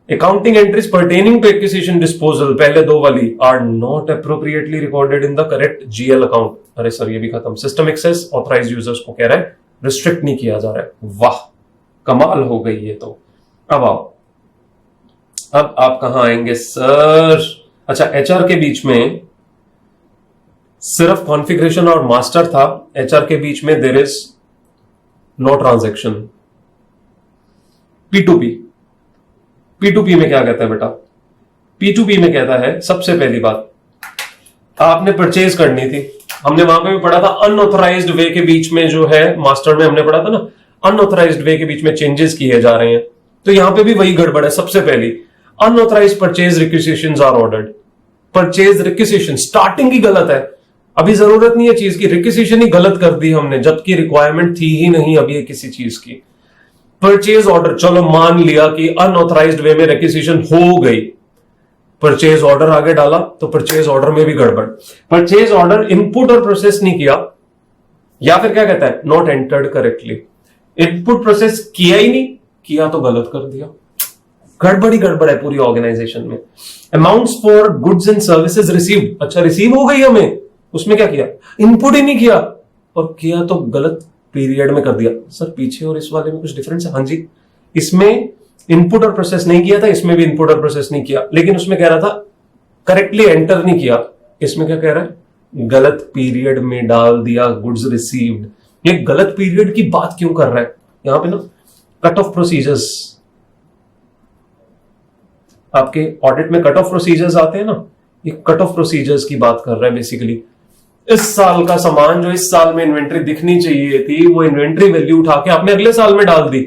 accounting entries pertaining to acquisition disposal, पहले 2 वाली, are not appropriately recorded in the correct GL account. अरे sir ये भी खत्म। सिस्टम एक्सेस ऑथराइज्ड यूजर्स को कह रहा है रिस्ट्रिक्ट नहीं किया जा रहा है। वाह कमाल हो गई ये तो। अब आओ, अब आप कहां आएंगे सर? अच्छा, एचआर के बीच में सिर्फ कॉन्फ़िगरेशन और मास्टर था, एचआर के बीच में there is no transaction. P2P, P2P में क्या कहता है बेटा? P2P में कहता है सबसे पहली बात, आपने परचेज करनी थी, हमने वहां पे भी पढ़ा था अनऑथराइज्ड वे के बीच में जो है, मास्टर में हमने पढ़ा था ना, अनऑथराइज्ड वे के बीच में चेंजेस किए जा रहे हैं, तो यहां पे भी वही गड़बड़ है। सबसे पहली, unauthorised purchase requisitions are ordered. Purchase requisition starting ही गलत है, अभी जरूरत नहीं है चीज की, रिक्विजिशन ही गलत कर दी हमने, जबकि रिक्वायरमेंट थी ही नहीं अभी किसी चीज की। परचेज ऑर्डर, चलो मान लिया कि अनऑथराइज्ड वे में रिक्विजिशन हो गई, परचेज ऑर्डर आगे डाला तो परचेज ऑर्डर में भी गड़बड़। परचेज ऑर्डर इनपुट और प्रोसेस नहीं किया, या फिर क्या कहता है, not entered correctly. Input process किया ही नहीं, किया तो गलत कर दिया। गड़बड़ है पूरी ऑर्गेनाइजेशन में। Amounts for goods and services received, अच्छा रिसीव हो गई हमें, उसमें क्या किया, इनपुट ही नहीं किया, और किया तो गलत पीरियड में कर दिया। सर पीछे और इस वाले में कुछ डिफरेंस है? हाँ जी, इसमें इनपुट और प्रोसेस नहीं किया था, इसमें भी इनपुट और प्रोसेस नहीं किया, लेकिन उसमें कह रहा था करेक्टली एंटर नहीं किया, इसमें क्या कह रहा है, गलत पीरियड में डाल दिया गुड्स रिसीव्ड। ये गलत पीरियड की बात क्यों कर रहा है यहां पे ना, कट ऑफ प्रोसीजर्स, आपके ऑडिट में कट ऑफ प्रोसीजर्स आते हैं ना, ये कट ऑफ प्रोसीजर्स की बात कर रहा है बेसिकली। इस साल का सामान जो इस साल में इन्वेंट्री दिखनी चाहिए थी, वो इन्वेंट्री वैल्यू उठा के आपने अगले साल में डाल दी।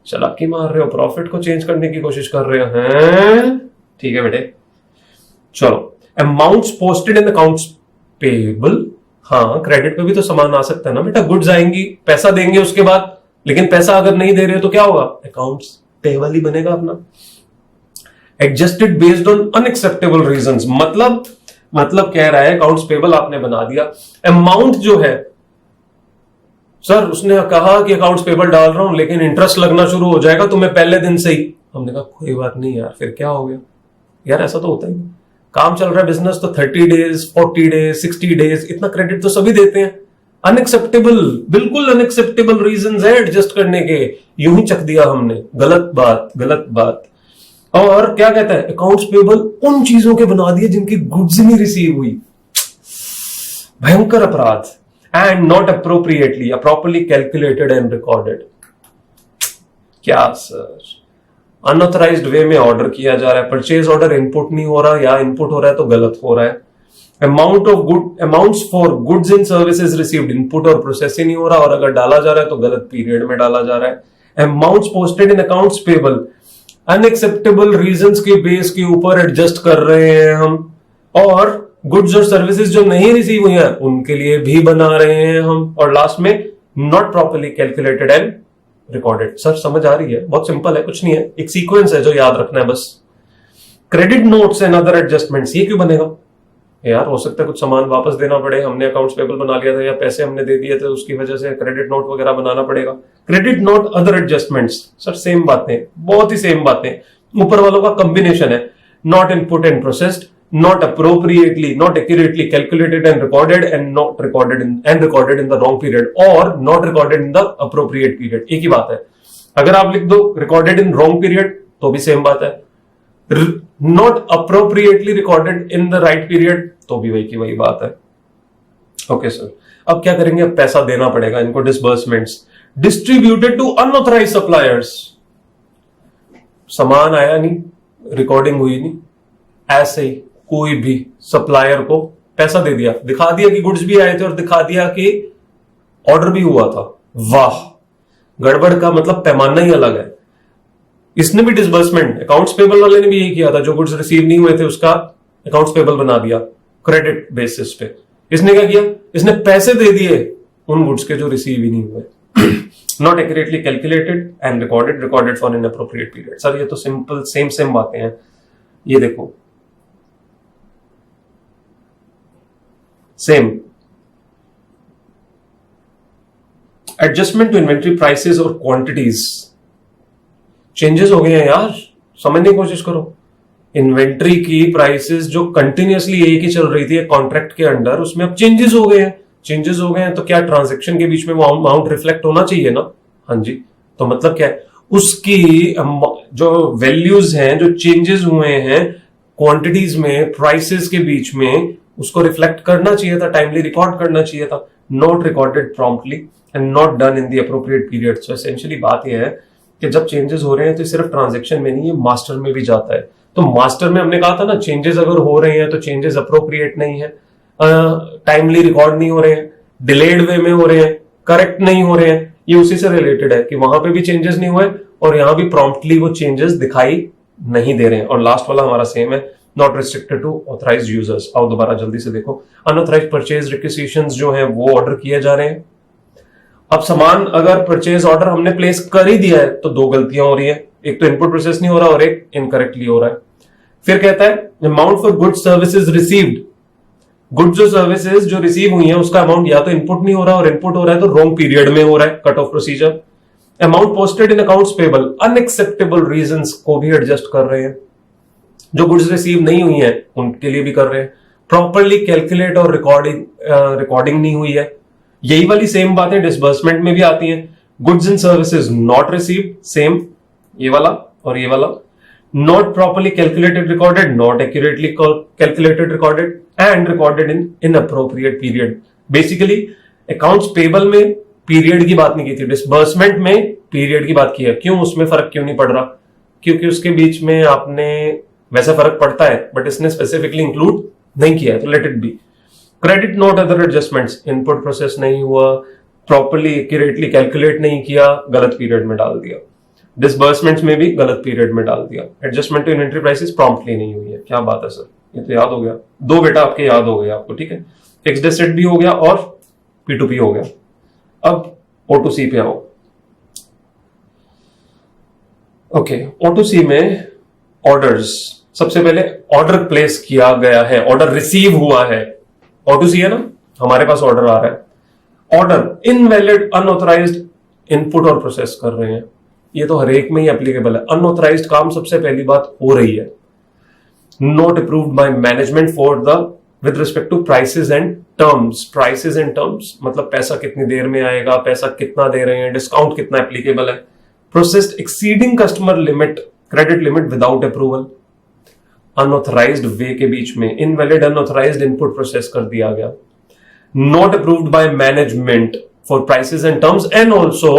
चालाकी मार रहे हो, प्रॉफिट को चेंज करने की कोशिश कर रहे हैं। ठीक है बेटे, चलो amounts posted in accounts payable, हाँ क्रेडिट पे भी तो सामान आ सकता है ना बेटा, गुड्स आएंगी, पैसा देंगे उसके बाद, लेकिन पैसा अगर नहीं दे रहे हो तो क्या होगा, अकाउंट्स पेबल ही बनेगा अपना। Adjusted based on unacceptable reasons, मतलब कह रहा है अकाउंट्स पेबल आपने बना दिया। अमाउंट जो है, सर उसने कहा कि अकाउंट्स पेबल डाल रहा हूं लेकिन इंटरेस्ट लगना शुरू हो जाएगा तुम्हें पहले दिन से ही। हमने कहा कोई बात नहीं यार, फिर क्या हो गया यार, ऐसा तो होता ही, काम चल रहा है बिजनेस तो 30 डेज 40 डेज 60 डेज इतना क्रेडिट तो सभी देते हैं। अनएक्सेप्टेबल, बिल्कुल अनएक्सेप्टेबल रीजंस है एडजस्ट करने के, यूं ही चक दिया हमने, गलत बात। और क्या कहता है, अकाउंट्स पेबल उन चीजों के बना दिए जिनकी गुड्स नहीं रिसीव हुई, भयंकर अपराध। And not appropriately properly calculated and recorded, क्या सर, अनऑथराइज्ड वे में ऑर्डर किया जा रहा है, परचेज ऑर्डर इनपुट नहीं हो रहा या इनपुट हो रहा है तो गलत हो रहा है। Amounts for goods and services received, input और प्रोसेस ही नहीं हो रहा, और अगर डाला जा रहा है तो गलत पीरियड में डाला जा रहा है। Amounts posted in accounts payable, unacceptable reasons के बेस के ऊपर एडजस्ट कर रहे हैं हम, और गुड्स और सर्विसेज जो नहीं रिसीव हुई हैं उनके लिए भी बना रहे हैं हम, और लास्ट में not properly calculated and recorded. Sir समझ आ रही है, बहुत सिंपल है, कुछ नहीं है, एक सीक्वेंस है जो याद रखना है बस। Credit notes and other adjustments, ये क्यों बनेगा यार, हो सकता है कुछ सामान वापस देना पड़े, हमने अकाउंट्स पेबल बना लिया था या पैसे हमने दे दिए थे, उसकी वजह से क्रेडिट नोट वगैरह बनाना पड़ेगा। Credit note other adjustments, sir same बातें, बहुत ही सेम बातें, ऊपर वालों का कॉम्बिनेशन है। Not input and processed, not appropriately, not accurately calculated and recorded, and not recorded in the wrong period, और not recorded in the appropriate period, एक ही बात है। अगर आप लिख दो रिकॉर्डेड इन रॉन्ग पीरियड तो भी सेम बात है, not appropriately recorded in the right period तो भी वही की वही बात है। ओके सर, अब क्या करेंगे, अब पैसा देना पड़ेगा इनको, disbursements distributed to unauthorised suppliers, सामान आया नहीं, रिकॉर्डिंग हुई नहीं, ऐसे ही कोई भी सप्लायर को पैसा दे दिया, दिखा दिया कि गुड्स भी आए थे और दिखा दिया कि ऑर्डर भी हुआ था। वाह, गड़बड़ का मतलब पैमाना ही अलग है। इसने भी डिसबर्समेंट, अकाउंट्स पेबल वाले ने भी यही किया था, जो गुड्स रिसीव नहीं हुए थे उसका अकाउंट्स पेबल बना दिया क्रेडिट बेसिस पे। इसने क्या किया, इसने पैसे दे दिए उन गुड्स के जो रिसीव ही नहीं हुए। Not accurately calculated and recorded for inappropriate period. Sir ये तो सिंपल सेम बातें हैं, ये देखो same. Adjustment to inventory prices और क्वांटिटीज, चेंजेस हो गए हैं यार, समझने की कोशिश करो। इन्वेंट्री की प्राइसेस जो कंटिन्यूअसली एक ही चल रही थी कॉन्ट्रैक्ट के अंडर, उसमें अब चेंजेस हो गए हैं, तो क्या ट्रांजैक्शन के बीच में वो अमाउंट रिफ्लेक्ट होना चाहिए ना। हाँ जी, तो मतलब क्या है, उसकी जो वैल्यूज हैं, जो चेंजेस हुए हैं क्वांटिटीज में, प्राइसेस के बीच में, उसको रिफ्लेक्ट करना चाहिए था, टाइमली रिकॉर्ड करना चाहिए था। Not recorded promptly and not done in the appropriate period. So essentially बात यह है कि जब चेंजेस हो रहे हैं तो सिर्फ ट्रांजैक्शन में नहीं, ये मास्टर में भी जाता है। तो मास्टर में हमने कहा था ना, चेंजेस अगर हो रहे हैं तो चेंजेस अप्रोप्रिएट नहीं है, टाइमली रिकॉर्ड नहीं हो रहे हैं, डिलेड वे में हो रहे हैं, करेक्ट नहीं हो रहे हैं, ये उसी से रिलेटेड है कि वहां पे भी चेंजेस नहीं हुए और यहां भी प्रॉम्प्टली वो चेंजेस दिखाई नहीं दे रहे हैं। और लास्ट वाला हमारा सेम है, not restricted to authorised users. आओ दोबारा जल्दी से देखो, अनऑथराइज्ड परचेज रिक्विजिशंस जो है वो ऑर्डर किए जा रहे हैं। अब सामान अगर परचेज ऑर्डर हमने प्लेस कर ही दिया है तो दो गलतियां हो रही है, एक तो इनपुट प्रोसेस नहीं हो रहा और एक इनकरेक्टली हो रहा है। फिर कहता है amount for goods services received, goods और सर्विसेज जो रिसीव हुई है उसका अमाउंट या तो इनपुट नहीं हो रहा और इनपुट हो रहा है तो रॉन्ग पीरियड में हो रहा है, cut off procedure. Amount posted in accounts payable unacceptable reasons को भी एडजस्ट कर रहे हैं, जो गुड्स रिसीव नहीं हुई है उनके लिए भी कर रहे हैं। प्रॉपरली कैलकुलेट और रिकॉर्डिंग नहीं हुई है, यही वाली सेम बातें डिसबर्समेंट में भी आती हैं। Goods and services not received, same ये वाला और ये वाला। Not properly calculated recorded, not accurately calculated recorded and recorded in inappropriate period. Basically accounts payable में पीरियड की बात नहीं की थी, डिसबर्समेंट में पीरियड की बात की है। क्यों, उसमें फर्क क्यों नहीं पड़ रहा? क्योंकि उसके बीच में आपने वैसा फर्क पड़ता है बट इसने स्पेसिफिकली इंक्लूड नहीं किया है, तो let it be. Credit note other adjustments, input process नहीं हुआ, प्रॉपरली एक्यूरेटली कैलकुलेट नहीं किया, गलत पीरियड में डाल दिया। डिसबर्समेंट्स में भी गलत पीरियड में डाल दिया। Adjustment to inventory prices promptly नहीं हुई है। क्या बात है सर, ये तो याद हो गया। दो बेटा आपके याद हो गए आपको, ठीक है। फिक्स्ड एसेट भी हो गया और P2P हो गया। अब O2C पे आओ। ओके, O2C में ऑर्डर्स, सबसे पहले ऑर्डर प्लेस किया गया है, ऑर्डर रिसीव हुआ है। O2C है ना, हमारे पास ऑर्डर आ रहा है। ऑर्डर इनवैलिड अनऑथराइज्ड इनपुट और प्रोसेस कर रहे हैं, ये तो हर एक में ही एप्लीकेबल है। अनऑथराइज्ड काम सबसे पहली बात हो रही है। Not approved by management for the with respect to prices and terms. Prices and terms मतलब पैसा कितनी देर में आएगा, पैसा कितना दे रहे हैं, डिस्काउंट कितना एप्लीकेबल है। Processed exceeding customer limit, credit limit without approval. Unauthorised वे के बीच में इनवैलिड अनऑथराइज्ड इनपुट प्रोसेस कर दिया गया। Not approved by management for prices and terms and also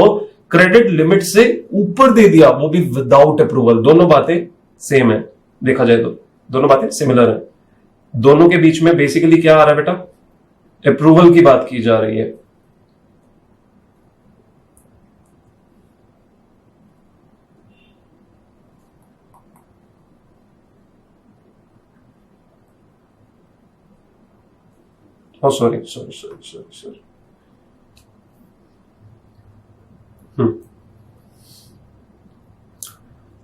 credit limit से ऊपर दे दिया, वो भी विदाउट अप्रूवल। दोनों बातें सेम है, देखा जाए तो दोनों बातें सिमिलर है। दोनों के बीच में बेसिकली क्या आ रहा है बेटा, अप्रूवल की बात की जा रही है। Sorry sorry sorry sorry sorry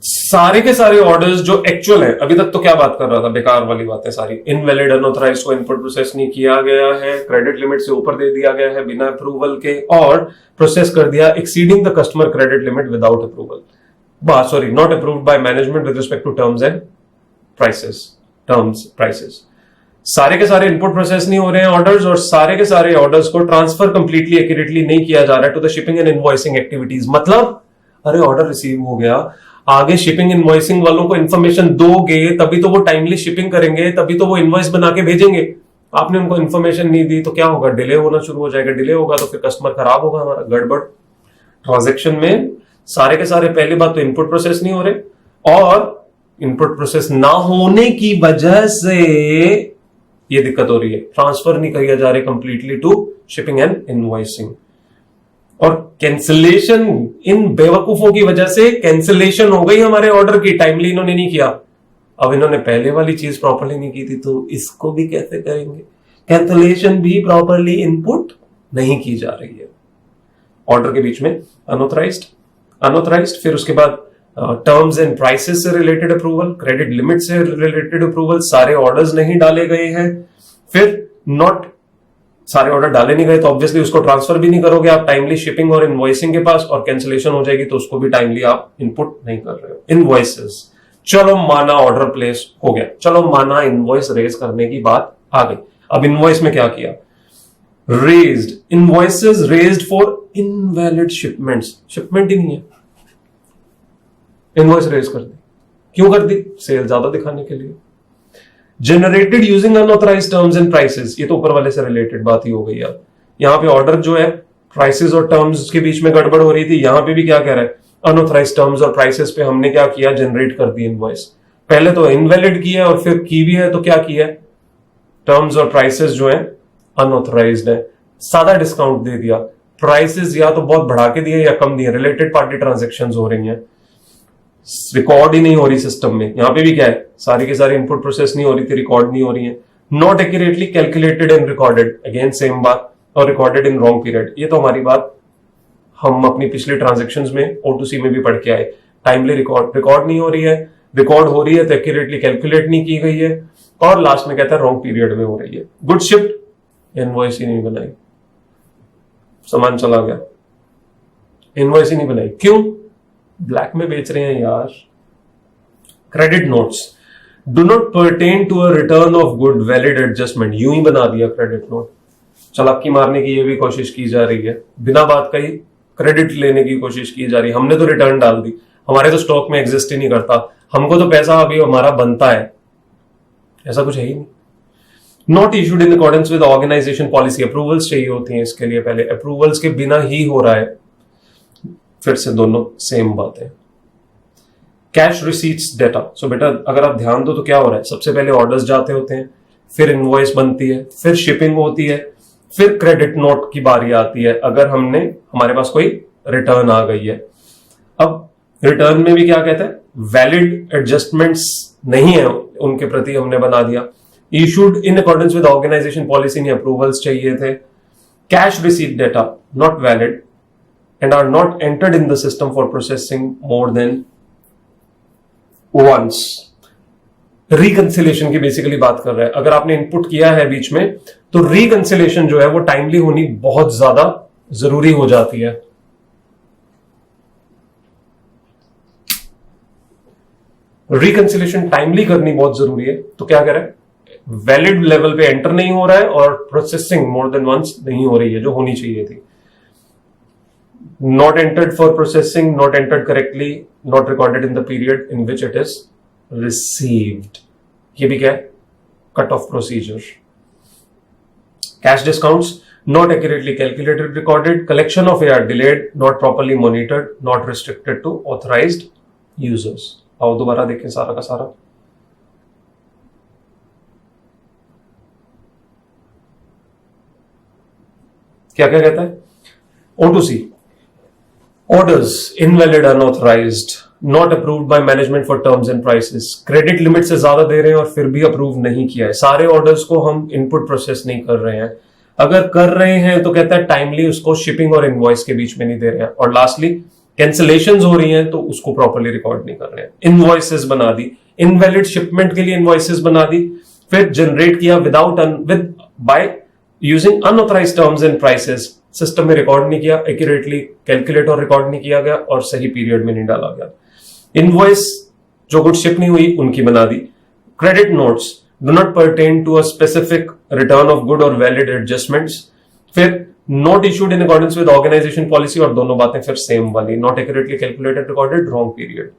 सारे के सारे ऑर्डर्स जो एक्चुअल है, अभी तक तो क्या बात कर रहा था, बेकार वाली बातें सारी। इनवैलिड अनऑथराइज को इनपुट प्रोसेस नहीं किया गया है, क्रेडिट लिमिट से ऊपर दे दिया गया है बिना अप्रूवल के, और प्रोसेस कर दिया exceeding the customer credit limit without approval. Sorry, not approved by management with respect to terms and prices. Terms prices, सारे के सारे इनपुट प्रोसेस नहीं हो रहे हैं ऑर्डर्स, और सारे के सारे ऑर्डर्स को ट्रांसफर कंप्लीटली एक्यूरेटली नहीं किया जा रहा है to the shipping and invoicing activities. मतलब अरे ऑर्डर रिसीव हो गया, आगे शिपिंग इनवॉइसिंग वालों को इन्फॉर्मेशन दोगे तभी तो वो टाइमली शिपिंग करेंगे, तभी तो वो इनवॉइस बना के भेजेंगे। आपने उनको इन्फॉर्मेशन नहीं दी तो क्या होगा, डिले होना शुरू हो जाएगा। डिले होगा तो फिर कस्टमर खराब होगा, हमारा गड़बड़। ट्रांजेक्शन में सारे के सारे, पहली बात तो इनपुट प्रोसेस नहीं हो रहे, और इनपुट प्रोसेस ना होने की वजह से ये दिक्कत हो रही है, ट्रांसफर नहीं किया जा रहे completely to shipping and invoicing. और कैंसिलेशन, इन बेवकूफों की वजह से कैंसिलेशन हो गई हमारे ऑर्डर की, टाइमली इन्होंने नहीं किया। अब इन्होंने पहले वाली चीज प्रॉपर्ली नहीं की थी तो इसको भी कैसे करेंगे? कैंसिलेशन भी प्रॉपर्ली इनपुट नहीं की जा रही है। ऑर्डर के बीच में अनऑथराइज्ड, फिर उसके बाद टर्म्स एंड प्राइसेस से रिलेटेड अप्रूवल, क्रेडिट लिमिट से रिलेटेड अप्रूवल, सारे ऑर्डर्स नहीं डाले गए हैं। फिर नॉट, सारे ऑर्डर डाले नहीं गए तो ऑब्वियसली उसको ट्रांसफर भी नहीं करोगे आप टाइमली शिपिंग और इनवॉइसिंग के पास, और कैंसिलेशन हो जाएगी तो उसको भी टाइमली आप इनपुट नहीं कर रहे हो। इनवॉइसेस, चलो माना ऑर्डर प्लेस हो गया, चलो माना इनवॉइस रेज करने की बात आ गई। अब इनवॉइस में क्या किया, raised invoices raised for invalid shipments, shipment ही नहीं है, इनवॉइस रेज कर दी। क्यों कर दी? सेल ज्यादा दिखाने के लिए। Generated using unauthorised terms and prices, ये तो ऊपर वाले से रिलेटेड बात ही हो गई। अब यहां पे ऑर्डर जो है प्राइसेस और टर्म्स के बीच में गड़बड़ हो रही थी, यहां पे भी क्या कह रहा है, अनऑथराइज्ड टर्म्स और प्राइसेस पे हमने क्या किया, जनरेट कर दी इनवॉइस। पहले तो इनवैलिड किया और फिर की भी है तो क्या किया, टर्म्स और प्राइसेस जो है अनऑथराइज्ड है, सादा डिस्काउंट दे दिया। प्राइसेस या तो बहुत बढ़ा के दिए या कम दिए, रिलेटेड पार्टी ट्रांजेक्शन हो रही है, रिकॉर्ड ही नहीं हो रही सिस्टम में। यहां पे भी क्या है, सारी की सारी इनपुट प्रोसेस नहीं हो रही थी, रिकॉर्ड नहीं हो रही है। Not accurately calculated and recorded, again same बात, और रिकॉर्डेड इन रॉन्ग पीरियड। ये तो हमारी बात हम अपनी पिछली ट्रांजेक्शंस में O2C में भी पढ़ के आए। टाइमली रिकॉर्ड नहीं हो रही है, रिकॉर्ड हो रही है तो एक्यूरेटली कैलकुलेट नहीं की गई है, और लास्ट में कहता है रॉन्ग पीरियड में हो रही है। गुड शिफ्ट, इनवॉइस ही नहीं बनाई, सामान चला गया। इनवॉइस ही नहीं बनाई, क्यों? ब्लैक में बेच रहे हैं यार। Credit notes do not pertain to a return of good valid adjustment, यूं ही बना दिया क्रेडिट नोट। चालाकी मारने की ये भी कोशिश की जा रही है, बिना बात कही क्रेडिट लेने की कोशिश की जा रही है। हमने तो रिटर्न डाल दी, हमारे तो स्टॉक में एग्जिस्ट ही नहीं करता, हमको तो पैसा अभी हमारा बनता है, ऐसा कुछ है ही नहीं। Not issued in accordance with organisation policy, approvals चाहिए होती हैं इसके लिए, पहले अप्रूवल्स के बिना ही हो रहा है। फिर से दोनों सेम बात है। कैश रिसीट्स डेटा, सो बेटा अगर आप ध्यान दो तो क्या हो रहा है, सबसे पहले ऑर्डर्स जाते होते हैं, फिर इनवॉइस बनती है, फिर शिपिंग होती है, फिर क्रेडिट नोट की बारी आती है अगर हमारे पास कोई रिटर्न आ गई है। अब रिटर्न में भी क्या कहता है, वैलिड एडजस्टमेंट्स नहीं है उनके प्रति, हमने बना दिया। Issued in accordance with organisation policy ने अप्रूवल्स चाहिए थे। Cash receipt data not valid and are not entered in the system for processing more than once. Reconciliation की बेसिकली बात कर रहे हैं, अगर आपने इनपुट किया है बीच में तो रिकंसिलेशन जो है वो टाइमली होनी बहुत ज्यादा जरूरी हो जाती है। रिकंसिलेशन टाइमली करनी बहुत जरूरी है, तो क्या करें, वैलिड लेवल पे एंटर नहीं हो रहा है और प्रोसेसिंग मोर देन वंस नहीं हो रही है जो होनी चाहिए थी। Not entered for processing, not entered correctly, not recorded in the period in which it is received, ये भी क्या है, cut off procedure. Cash discounts not accurately calculated recorded, collection of AR delayed, not properly monitored, not restricted to authorised users. आओ दोबारा देखें सारा का सारा। क्या क्या कहता है, O2C orders invalid, unauthorized, not approved by management for terms and prices, credit limit से ज्यादा दे रहे हैं और फिर भी अप्रूव नहीं किया है। सारे ऑर्डर्स को हम इनपुट प्रोसेस नहीं कर रहे हैं, अगर कर रहे हैं तो कहता है टाइमली उसको शिपिंग और इनवॉइस के बीच में नहीं दे रहे हैं, और लास्टली कैंसिलेशंस हो रही हैं तो उसको प्रॉपर्ली रिकॉर्ड नहीं कर रहे हैं। इनवॉइसेस बना दी, इनवैलिड शिपमेंट के लिए इनवॉइसेस बना दी, फिर जनरेट किया with by using unauthorised terms and prices, system में रिकॉर्ड नहीं किया, एक्यूरेटली कैलकुलेट और रिकॉर्ड नहीं किया गया और सही पीरियड में नहीं डाला गया। इनवॉइस जो गुड शिप नहीं हुई उनकी बना दी। Credit notes do not pertain to a specific return of good और वैलिड एडजस्टमेंट्स। फिर note issued in accordance with organisation policy, और दोनों बातें फिर सेम वाली, not accurately calculated recorded, wrong period.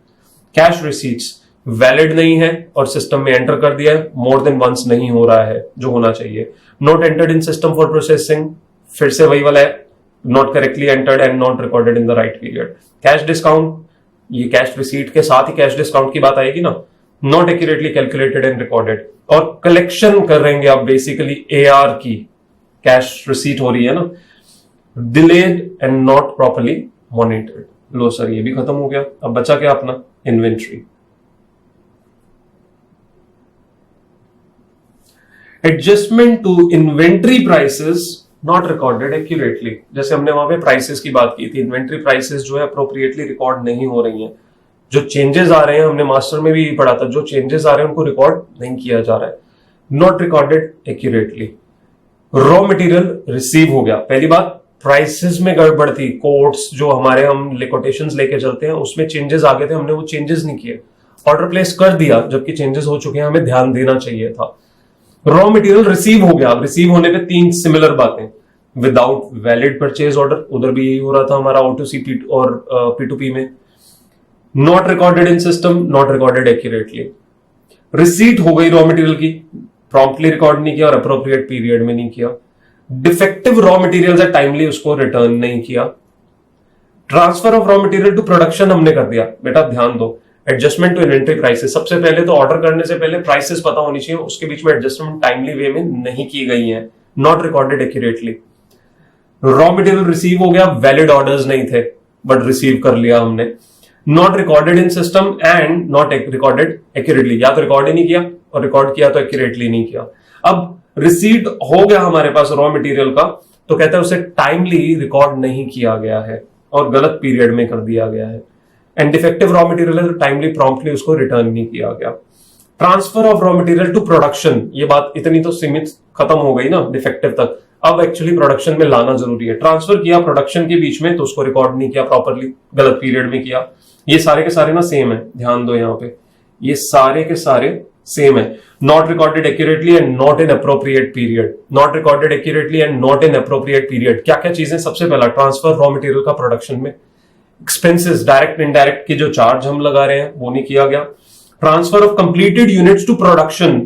Cash receipts valid नहीं है और सिस्टम में एंटर कर दिया है, मोर देन वंस नहीं हो रहा है जो होना चाहिए। Not entered in system for processing, फिर से वही वाला है, not correctly entered and not recorded in the right period. Cash discount, ये कैश रिसीट के साथ ही कैश डिस्काउंट की बात आएगी ना, not accurately calculated and recorded. और कलेक्शन करेंगे आप बेसिकली AR की, कैश रिसीट हो रही है ना, delayed and not properly monitored. Low sir ये भी खत्म हो गया, अब बचा क्या अपना inventory. Adjustment to inventory prices not recorded accurately, जैसे हमने वहां पे प्राइसेस की बात की थी, इन्वेंट्री प्राइसेस जो है अप्रोप्रिएटली रिकॉर्ड नहीं हो रही हैं। जो चेंजेस आ रहे हैं, हमने मास्टर में भी पढ़ा था, जो चेंजेस आ रहे हैं उनको रिकॉर्ड नहीं किया जा रहा है, not recorded accurately. Raw material receive हो गया, पहली बात प्राइसेस में गड़बड़ थी, कोट्स जो हमारे हम कोटेशंस लेके चलते हैं उसमें चेंजेस आ गए थे, हमने वो चेंजेस नहीं किए, ऑर्डर प्लेस कर दिया जबकि चेंजेस हो चुके हैं, हमें ध्यान देना चाहिए था। रॉ मटेरियल रिसीव हो गया, रिसीव होने पे तीन सिमिलर बातें, विदाउट वैलिड परचेज ऑर्डर, उधर भी यही हो रहा था हमारा O2C और P2P में। Not recorded in system, not recorded accurately. Receipt हो गई रॉ मटेरियल की, प्रॉम्प्टली रिकॉर्ड नहीं किया और अप्रोप्रिएट पीरियड में नहीं किया। डिफेक्टिव रॉ मटेरियल है, टाइमली उसको रिटर्न नहीं किया। Transfer of raw material to production हमने कर दिया, बेटा ध्यान दो, एडजस्टमेंट टू इन्वेंटरी प्राइसेस, सबसे पहले तो ऑर्डर करने से पहले प्राइसेस पता होनी चाहिए, उसके बीच में एडजस्टमेंट टाइमली वे में नहीं की गई है, not recorded accurately. Raw material receive हो गया, वैलिड ऑर्डर्स नहीं थे बट रिसीव कर लिया हमने। Not recorded in system and not recorded accurately, या तो रिकॉर्ड ही नहीं किया और रिकॉर्ड किया तो एक्यूरेटली नहीं किया। अब रिसीव्ड हो गया हमारे पास रॉ मटेरियल का, तो कहता है उसे टाइमली रिकॉर्ड नहीं किया गया है और गलत पीरियड में कर दिया गया है। एंड डिफेक्टिव रॉ मटेरियल है तो टाइमली प्रॉम्प्टली उसको रिटर्न नहीं किया गया। Transfer of raw material to production, ये बात इतनी तो सीमित खत्म हो गई ना डिफेक्टिव तक, अब एक्चुअली प्रोडक्शन में लाना जरूरी है। ट्रांसफर किया प्रोडक्शन के बीच में तो उसको रिकॉर्ड नहीं किया प्रॉपरली, गलत पीरियड में किया। ये सारे के सारे ना सेम है, ध्यान दो यहाँ पे, ये सारे के सारे सेम है। Not recorded accurately and not in appropriate period, not recorded accurately and not in appropriate period. क्या क्या चीजें? सबसे पहला ट्रांसफर रॉ मटेरियल का प्रोडक्शन में, एक्सपेंसेस डायरेक्ट इनडायरेक्ट के जो चार्ज हम लगा रहे हैं वो नहीं किया गया। Transfer of completed units to production,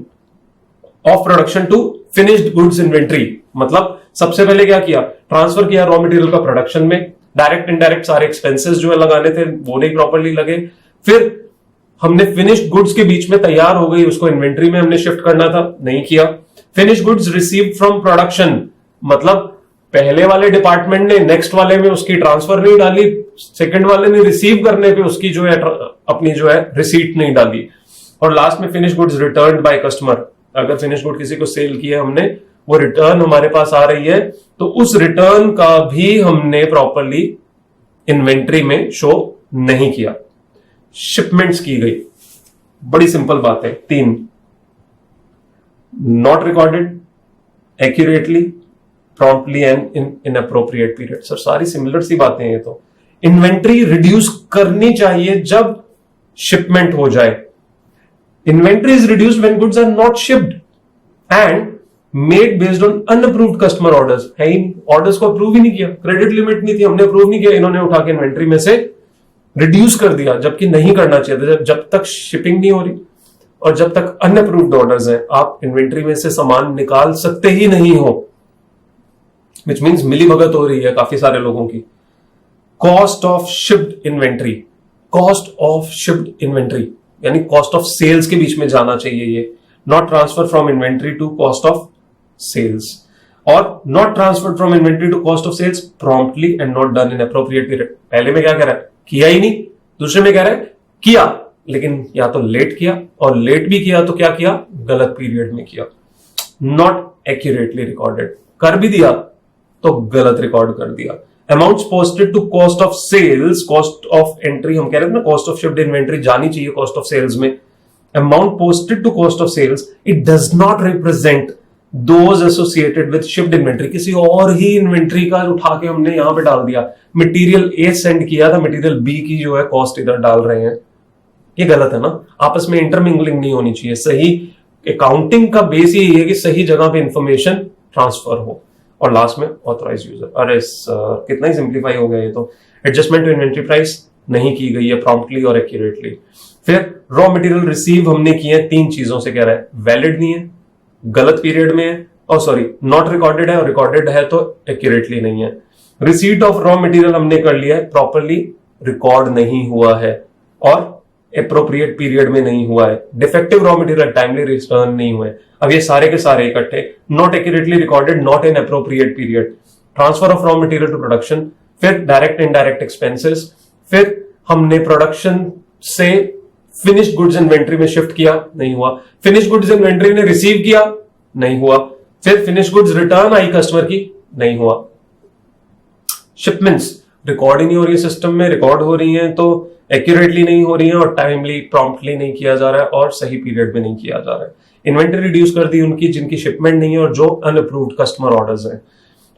of production to finished goods inventory, मतलब सबसे पहले क्या किया? ट्रांसफर किया रॉ मटेरियल का प्रोडक्शन में, डायरेक्ट इनडायरेक्ट सारे एक्सपेंसेस जो है लगाने थे वो नहीं प्रॉपरली लगे। फिर हमने फिनिश्ड गुड्स के बीच में तैयार हो गई, उसको इन्वेंट्री में हमने शिफ्ट करना था, नहीं किया। Finished goods received from production, मतलब पहले वाले डिपार्टमेंट ने नेक्स्ट वाले में उसकी ट्रांसफर नहीं डाली, सेकंड वाले ने रिसीव करने पे उसकी जो है अपनी जो है रिसीट नहीं डाली। और लास्ट में finish goods return by customer, अगर फिनिश गुड किसी को सेल किया हमने, वो रिटर्न हमारे पास आ रही है तो उस रिटर्न का भी हमने प्रॉपरली इन्वेंट्री में शो नहीं किया, शिपमेंट्स की गई। बड़ी सिंपल बात है। 3, not recorded accurately, promptly and in inappropriate period. Sir सारी सिमिलर सी बातें हैं ये तो। इन्वेंट्री रिड्यूस करनी चाहिए जब शिपमेंट हो जाए। Inventory is reduced when goods are not shipped and made based on unapproved customer orders. है ही, ऑर्डर्स को अप्रूव ही नहीं किया, क्रेडिट लिमिट नहीं थी, हमने अप्रूव नहीं किया, इन्होंने उठा के इन्वेंट्री में से रिड्यूस कर दिया, जबकि नहीं करना चाहिए था। जब तक शिपिंग नहीं हो रही और जब तक अनअप्रूव्ड ऑर्डर्स हैं, आप इन्वेंट्री में से सामान निकाल सकते ही नहीं हो, विच मीन्स मिली भगत हो रही है काफी सारे लोगों की। Cost of shipped inventory, cost of shipped inventory यानी कॉस्ट ऑफ सेल्स के बीच में जाना चाहिए ये। Not transfer from inventory to cost of sales, और not transfer from inventory to cost of sales promptly and not done in appropriate period. पहले में क्या कह रहा है? किया ही नहीं। दूसरे में कह रहा है किया, लेकिन या तो लेट किया, और लेट भी किया तो क्या किया? गलत पीरियड में किया। नॉट एक्यूरेटली रिकॉर्डेड, कर भी दिया तो गलत रिकॉर्ड कर दिया। Amounts posted to cost of sales, cost of entry हम कह रहे थे ना, कॉस्ट ऑफ शिप्ड इन्वेंट्री जानी चाहिए कॉस्ट ऑफ सेल्स में। Amount posted to cost of sales, it does not represent those associated with shipped inventory. किसी और ही इन्वेंट्री का उठा के हमने यहां पे डाल दिया। मटेरियल ए सेंड किया था, मटेरियल बी की जो है कॉस्ट इधर डाल रहे हैं, ये गलत है ना। आपस में इंटरमिंगलिंग नहीं होनी चाहिए। सही अकाउंटिंग का बेस यही है कि सही जगह पे इंफॉर्मेशन ट्रांसफर हो। और लास्ट में ऑथराइज यूजर। अरे सर कितना ही सिंप्लीफाई हो गया ये तो। एडजस्टमेंट टू इन्वेंट्री प्राइस नहीं की गई है प्रॉम्प्टली और एक्यूरेटली। फिर रॉ मटेरियल रिसीव हमने किए 3 चीजों से, कह रहा है वैलिड नहीं है, गलत पीरियड में है, और सॉरी नॉट रिकॉर्डेड है, और रिकॉर्डेड है तो एक्यूरेटली नहीं है। रिसीट ऑफ रॉ मटेरियल हमने कर लिया है, प्रॉपरली रिकॉर्ड नहीं हुआ है और एप्रोप्रिएट पीरियड में नहीं हुआ है। Defective raw material timely return नहीं हुए। अब ये सारे के सारे इकट्ठे, not accurately recorded, not in appropriate period, transfer of raw material to production, फिर डायरेक्ट इनडायरेक्ट एक्सपेंसेस, फिर हमने प्रोडक्शन से फिनिश गुड्स इन्वेंट्री में शिफ्ट किया, नहीं हुआ। फिनिश गुड्स इन्वेंट्री ने रिसीव किया, नहीं हुआ। फिर फिनिश गुड्स रिटर्न आई कस्टमर की, नहीं हुआ। शिपमेंट्स रिकॉर्ड ही नहीं हो रही है सिस्टम में, रिकॉर्ड हो रही हैं तो एक्यूरेटली नहीं हो रही है, और टाइमली प्रॉम्प्टली नहीं किया जा रहा है, और सही पीरियड में नहीं किया जा रहा है। इन्वेंट्री रिड्यूस कर दी उनकी जिनकी शिपमेंट नहीं है और जो अनअप्रूव्ड कस्टमर ऑर्डर्स हैं।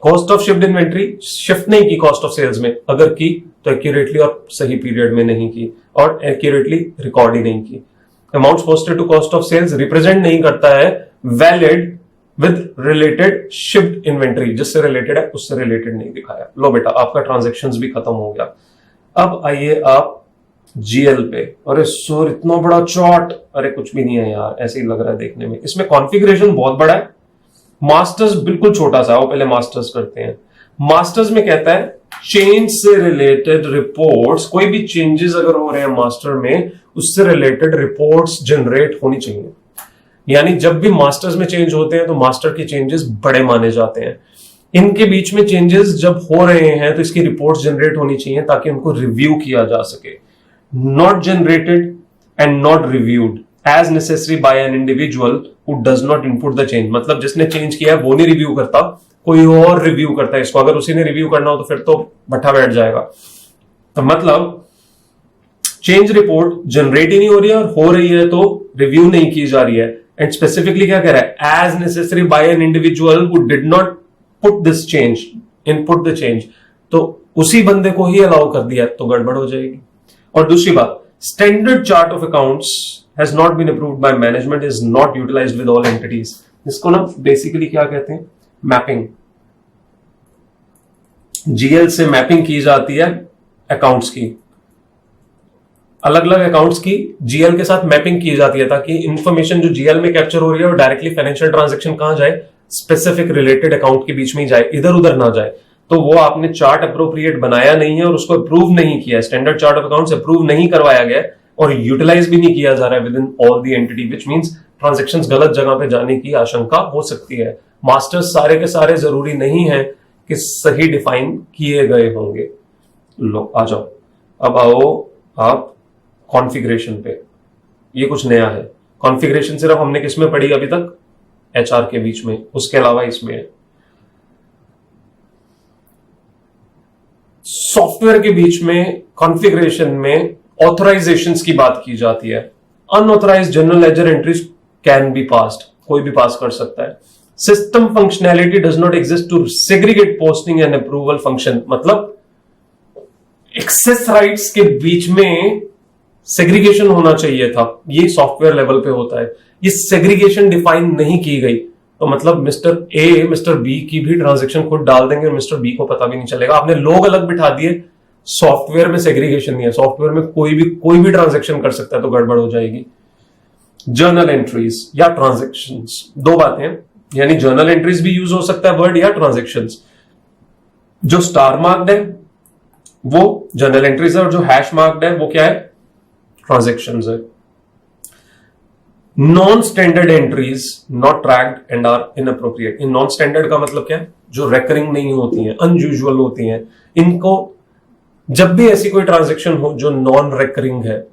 Cost of shipped inventory shift नहीं की कॉस्ट ऑफ सेल्स में, अगर की तो एक्यूरेटली और सही पीरियड में नहीं की, और एक्यूरेटली रिकॉर्ड ही नहीं की। Amounts posted to cost of sales represent नहीं करता है valid with related shipped inventory, जिससे रिलेटेड है उससे रिलेटेड नहीं दिखाया। लो बेटा आपका ट्रांजेक्शन्स भी खत्म हो गया। अब आइए आप जीएल पे। अरे सर इतना बड़ा चार्ट, अरे कुछ भी नहीं है यार, ऐसे ही लग रहा है देखने में। इसमें कॉन्फ़िगरेशन बहुत बड़ा है, मास्टर्स बिल्कुल छोटा सा। वो पहले मास्टर्स करते हैं। मास्टर्स में कहता है चेंज से रिलेटेड रिपोर्ट्स, कोई भी चेंजेस अगर हो रहे हैं मास्टर में, उससे रिलेटेड रिपोर्ट्स जनरेट होनी चाहिए। यानी जब भी मास्टर्स में चेंज होते हैं तो मास्टर के चेंजेस बड़े माने जाते हैं। इनके बीच में चेंजेस जब हो रहे हैं तो इसकी रिपोर्ट्स जनरेट होनी चाहिए ताकि उनको रिव्यू किया जा सके। Not generated and not reviewed as necessary by an individual who does not input the change। मतलब जिसने चेंज किया है वो नहीं रिव्यू करता, कोई और रिव्यू करता है इसको। अगर उसी ने रिव्यू करना हो तो फिर तो भट्ठा बैठ जाएगा। तो मतलब चेंज रिपोर्ट जनरेट ही नहीं हो रही है, और हो रही है तो रिव्यू नहीं की जा रही है। एंड स्पेसिफिकली क्या कह रहा है, as necessary by an individual who did not put this change, input the change, तो उसी बंदे को ही अलाउ कर दिया तो गड़बड़ हो जाएगी। और दूसरी बात, standard chart of accounts has not been approved by management, is not utilised with all entities. इसको ना बेसिकली क्या कहते हैं, मैपिंग। जीएल से मैपिंग की जाती है अकाउंट्स की, अलग अलग अकाउंट्स की जीएल के साथ मैपिंग की जाती है, ताकि इंफॉर्मेशन जो जीएल में कैप्चर हो रही है वो डायरेक्टली फाइनेंशियल ट्रांजैक्शन कहां जाए, स्पेसिफिक रिलेटेड अकाउंट के बीच में ही जाए, इधर उधर ना जाए। तो वो आपने चार्ट अप्रोप्रिएट बनाया नहीं है और उसको अप्रूव नहीं किया, standard chart of accounts approve नहीं करवाया गया और यूटिलाइज भी नहीं किया जा रहा है with in all the entity, which means transactions गलत जगह पे जाने की आशंका हो सकती है। मास्टर्स सारे के सारे जरूरी नहीं है कि सही डिफाइन किए गए होंगे। लो आ जाओ, अब आओ आप कॉन्फ़िगरेशन पे। ये कुछ नया है। कॉन्फ़िगरेशन सिर्फ हमने किसमें पढ़ी अभी तक, एचआर के बीच में, उसके अलावा इसमें है। सॉफ्टवेयर के बीच में कॉन्फ़िगरेशन में ऑथराइजेशंस की बात की जाती है। Unauthorised general ledger entries can be passed, कोई भी पास कर सकता है। System functionality does not exist to segregate posting and approval function, मतलब एक्सेस राइट्स के बीच में सेग्रीगेशन होना चाहिए था, ये सॉफ्टवेयर लेवल पे होता है। ये सेग्रीगेशन डिफाइन नहीं की गई, तो मतलब मिस्टर ए मिस्टर बी की भी ट्रांजैक्शन खुद डाल देंगे और मिस्टर बी को पता भी नहीं चलेगा। आपने लोग अलग बिठा दिए, सॉफ्टवेयर में सेग्रीगेशन नहीं है, सॉफ्टवेयर में कोई भी ट्रांजैक्शन कर सकता है, तो गड़बड़ हो जाएगी। जर्नल एंट्रीज या ट्रांजैक्शंस, दो बातें हैं, यानी जर्नल एंट्रीज भी यूज हो सकता है वर्ड, या ट्रांजैक्शंस। जो स्टार मार्क्ड है वो जर्नल एंट्रीज है और जो हैश मार्क्ड है वो क्या है, ट्रांजैक्शंस है। Non standard entries not tracked and are inappropriate. इन नॉन स्टैंडर्ड का मतलब क्या है, जो रेकरिंग नहीं होती है, अनयूजुअल होती हैं। इनको जब भी ऐसी कोई ट्रांजैक्शन हो जो नॉन रेकरिंग है,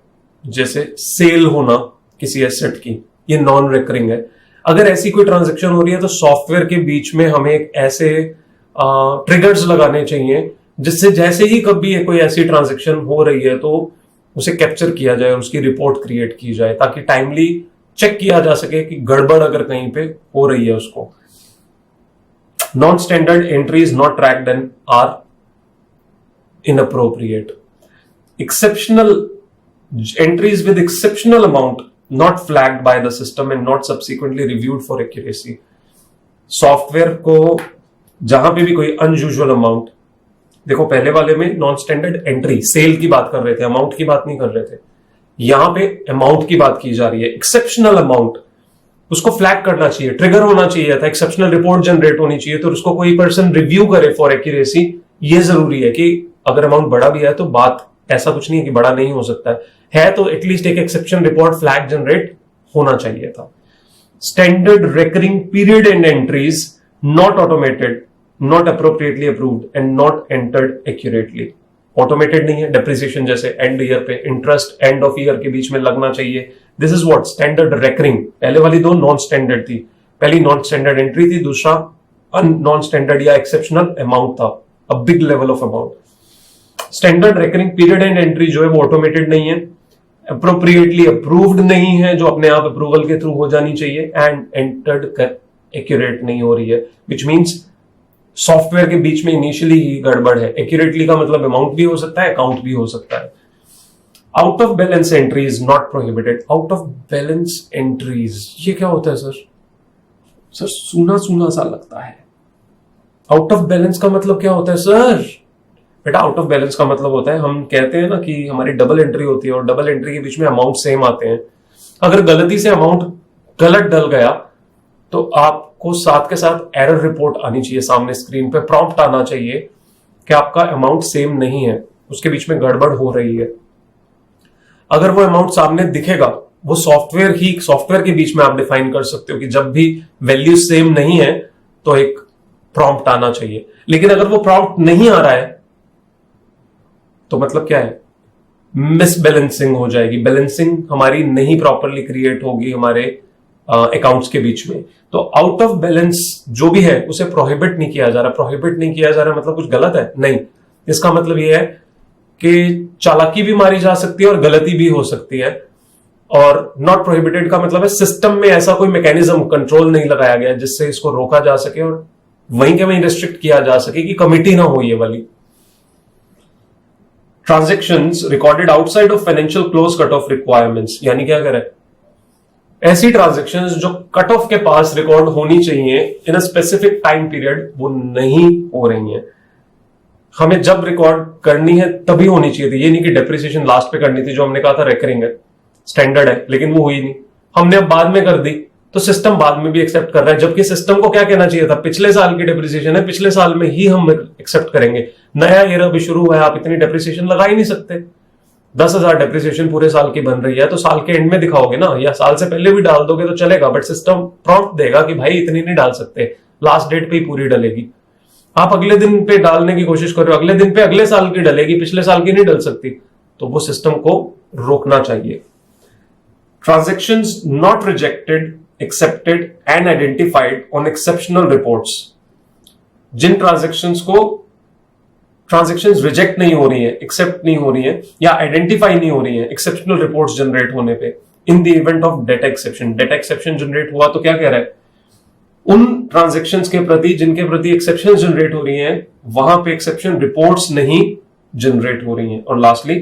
जैसे सेल होना किसी एसेट की, ये नॉन रेकरिंग है। अगर ऐसी कोई ट्रांजैक्शन हो रही है तो सॉफ्टवेयर के बीच में हमें एक ऐसे ट्रिगर्स लगाने चाहिए जिससे जैसे ही कभी कोई ऐसी ट्रांजैक्शन हो रही है तो उसे कैप्चर किया जाए और उसकी रिपोर्ट क्रिएट की जाए, ताकि टाइमली चेक किया जा सके कि गड़बड़ अगर कहीं पे हो रही है उसको। Non standard entries not tracked and are inappropriate. Exceptional entries with exceptional amount not flagged by the system and not subsequently reviewed for accuracy। Software को जहां पे भी कोई अनयूजुअल अमाउंट, देखो पहले वाले में नॉन स्टैंडर्ड एंट्री सेल की बात कर रहे थे, अमाउंट की बात नहीं कर रहे थे। यहां पे अमाउंट की बात की जा रही है। एक्सेप्शनल अमाउंट, उसको फ्लैग करना चाहिए, ट्रिगर होना चाहिए था, एक्सेप्शनल रिपोर्ट जनरेट होनी चाहिए, तो उसको कोई पर्सन रिव्यू करे फॉर एक्यूरेसी। ये जरूरी है कि अगर अमाउंट बड़ा भी है तो बात ऐसा कुछ नहीं है कि बड़ा नहीं हो सकता है तो एटलीस्ट एक एक्सेप्शन रिपोर्ट फ्लैग जनरेट होना चाहिए था। Standard recurring period and entries not automated, not appropriately approved and not entered accurately. Automated नहीं है, डेप्रिसिएशन जैसे एंड ईयर पे, इंटरेस्ट एंड ऑफ ईयर के बीच में लगना चाहिए। This is what standard recurring. पहले वाली दो नॉन स्टैंडर्ड थी, पहली नॉन स्टैंडर्ड एंट्री थी, दूसरा नॉन स्टैंडर्ड या एक्सेप्शनल अमाउंट था, a big level of amount. Standard recurring period and entry जो है वो ऑटोमेटेड नहीं है, अप्रोप्रिएटली अप्रूव्ड नहीं है जो अपने आप अप्रूवल के थ्रू हो जानी चाहिए, एंड एंटर्ड एक्यूरेट नहीं हो रही है, विच मींस सॉफ्टवेयर के बीच में इनिशियली ही गड़बड़ है। एक्यूरेटली का मतलब अमाउंट भी हो सकता है, अकाउंट भी हो सकता है। Out of balance entries not prohibited. Out of balance entries ये क्या होता है सर? सर सुना सुना सा लगता है। आउट ऑफ बैलेंस का मतलब क्या होता है सर? बेटा आउट ऑफ बैलेंस का मतलब होता है, हम कहते हैं ना कि हमारी डबल एंट्री होती है और डबल एंट्री के बीच में अमाउंट सेम आते हैं। अगर गलती से अमाउंट गलत डल गया तो आपको साथ के साथ एरर रिपोर्ट आनी चाहिए, सामने स्क्रीन पे प्रॉम्प्ट आना चाहिए कि आपका अमाउंट सेम नहीं है, उसके बीच में गड़बड़ हो रही है। अगर वो अमाउंट सामने दिखेगा, वो सॉफ्टवेयर के बीच में आप डिफाइन कर सकते हो कि जब भी वैल्यू सेम नहीं है तो एक प्रॉम्प्ट आना चाहिए। लेकिन अगर वो प्रॉम्प्ट नहीं आ रहा है तो मतलब क्या है? मिसबैलेंसिंग हो जाएगी, बैलेंसिंग हमारी नहीं प्रॉपरली क्रिएट होगी हमारे अकाउंट्स के बीच में। तो आउट ऑफ बैलेंस जो भी है उसे प्रोहिबिट नहीं किया जा रहा। प्रोहिबिट नहीं किया जा रहा मतलब कुछ गलत है? नहीं, इसका मतलब यह है कि चालाकी भी मारी जा सकती है और गलती भी हो सकती है। और नॉट प्रोहिबिटेड का मतलब है सिस्टम में ऐसा कोई मैकेनिज्म, कंट्रोल नहीं लगाया गया जिससे इसको रोका जा सके और वहीं के वहीं रिस्ट्रिक्ट किया जा सके कि कमिटी ना हो ये वाली। Transactions recorded outside of financial close cut off requirements, यानी क्या करें, ऐसी ट्रांजैक्शंस जो कट ऑफ के पास रिकॉर्ड होनी चाहिए इन अ स्पेसिफिक टाइम पीरियड, वो नहीं हो रही हैं। हमें जब रिकॉर्ड करनी है तभी होनी चाहिए थी, ये नहीं कि डेप्रिसिएशन लास्ट पे करनी थी, जो हमने कहा था रेकरिंग है, स्टैंडर्ड है, लेकिन वो हुई नहीं, हमने अब बाद में कर दी, तो सिस्टम बाद में भी एक्सेप्ट कर रहा है। जबकि सिस्टम को क्या कहना चाहिए था, पिछले साल की डेप्रिसिएशन है, पिछले साल में ही हम एक्सेप्ट करेंगे, नया ईयर अभी शुरू हुआ है, आप इतनी डेप्रिसिएशन लगा ही नहीं सकते। 10,000 डेप्रिसिएशन पूरे साल की बन रही है तो साल के एंड में दिखाओगे ना, या साल से पहले भी डाल दोगे तो चलेगा, बट सिस्टम प्रॉम्प्ट देगा कि भाई इतनी नहीं डाल सकते, लास्ट डेट पे ही पूरी डलेगी। आप अगले दिन पे डालने की कोशिश कर रहे हो, अगले दिन पे अगले साल की डलेगी, पिछले साल की नहीं डल सकती, तो वो सिस्टम को रोकना चाहिए। Transactions not rejected, accepted and identified on exceptional reports, जिन ट्रांजैक्शंस रिजेक्ट नहीं हो रही है, एक्सेप्ट नहीं हो रही है या आइडेंटिफाई नहीं हो रही है एक्सेप्शनल रिपोर्ट्स जनरेट होने पे, in the event of data exception. Data exception generate हुआ तो क्या कह रहा है, उन ट्रांजैक्शंस के प्रति जिनके प्रति एक्सेप्शन जनरेट हो रही हैं वहां पे एक्सेप्शन रिपोर्ट्स नहीं जनरेट हो रही हैं। और लास्टली,